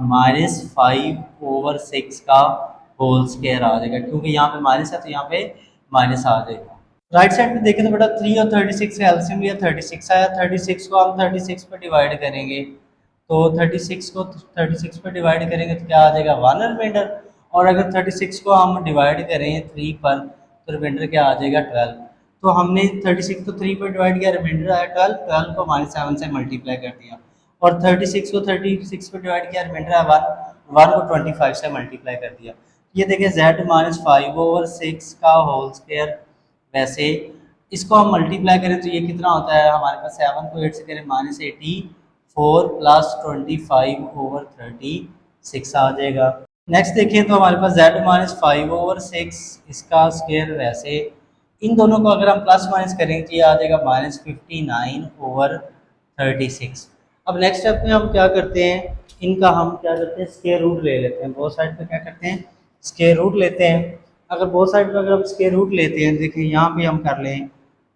A: -5/6 का होल स्क्वायर आ जाएगा, क्योंकि यहाँ पे माइनस है तो यहाँ पे माइनस आ जाएगा। राइट साइड पे देखें तो बेटा 3 और 36 का एलसीएम लिया, 36 आया, 36 को हम 36 पे डिवाइड करेंगे, तो 36 को 36 पे डिवाइड करेंगे तो क्या आ जाएगा 1 रिमाइंडर, और अगर 36 को हम डिवाइड करें 3 पर तो रिमाइंडर क्या आ जाएगा 12। तो हमने 36 को 3 पर डिवाइड किया, रिमाइंडर आया 12, 12 को -7 से मल्टीप्लाई कर दिया, और 36 को 36 पर डिवाइड किया, रिमाइंडर आया 1, 1 को 25 से मल्टीप्लाई कर दिया। ये देखिए z -5/6 का होल स्क्वायर। वैसे इसको हम मल्टीप्लाई करें तो ये कितना होता है हमारे पास, 7 को 8 से करें -84 प्लस 25/36 आ जाएगा। नेक्स्ट देखें तो हमारे पास z -5/6 इसका स्क्वायर। वैसे इन दोनों को अगर हम प्लस माइनस करेंगे तो ये आ जाएगा -59/36। अब नेक्स्ट स्टेप में हम क्या करते हैं, इनका हम क्या करते हैं, स्क्वायर रूट ले लेते हैं। बोथ साइड पे क्या करते हैं, स्क्वायर रूट लेते हैं। अगर बोथ साइड पे अगर हम स्क्वायर रूट लेते हैं, देखिए यहाँ पे हम कर लें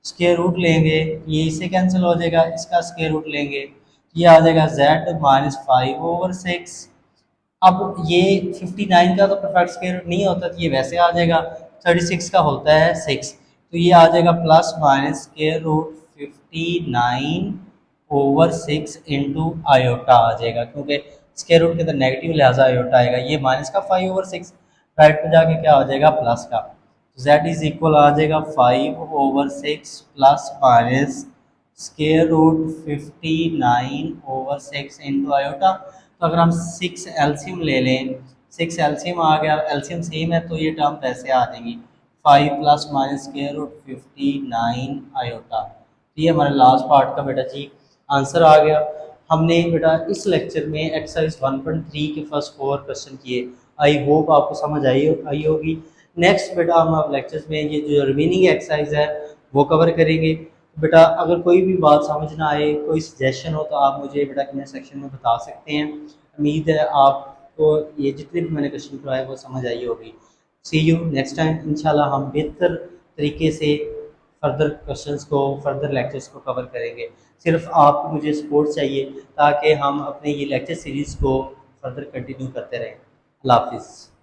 A: स्क्वायर रूट लेंगे, ये इससे कैंसिल हो जाएगा, इसका स्क्वायर रूट लेंगे, ये आ जाएगा z -5/6। अब ये 59 का तो परफेक्ट स्क्वायर रूट नहीं होता, तो ये वैसे आ जाएगा, 36 का होता है 6, तो ये आ जाएगा plus minus square root 59/6 into iota आ जाएगा, क्योंकि स्क्वायर रूट के अंदर नेगेटिव लिहाजा आयोटा आएगा। ये माइनस का 5/6, राइट पे जाके क्या हो जाएगा, प्लस का। z इज इक्वल आ जाएगा 5/6 plus minus square root 59/6 into iota. तो अगर हम 6 एलसीएम ले लें, 6 एलसीएम आ गया, एलसीएम सेम है तो ये टर्म वैसे आ जाएंगी, 5 plus minus square root 59 iota. तो ये हमारा लास्ट पार्ट का बेटा जी आंसर आ गया। हमने बेटा इस लेक्चर में एक्सरसाइज 1.3 के फर्स्ट 4 क्वेश्चन किए। आई होप आपको समझ आई होगी। नेक्स्ट बेटा हम अब लेक्चर्स में ये जो रिमेनिंग एक्सरसाइज है वो कवर करेंगे। बेटा अगर कोई भी बात समझ ना आए, कोई सजेशन हो तो आप मुझे बेटा कमेंट सेक्शन में बता सकते हैं। उम्मीद है आपको ये जितने भी मैंने क्वेश्चन करवाए वो समझ आई होगी। सी यू नेक्स्ट टाइम। इंशाल्लाह हम बेहतर तरीके से फर्दर क्वेश्चंस को, फर्दर लेक्चर्स को कवर करेंगे। सिर्फ आपको मुझे सपोर्ट चाहिए ताकि हम अपने ये लेक्चर सीरीज़ को फर्दर कंटिन्यू करते रहें। अल्लाह हाफिज़।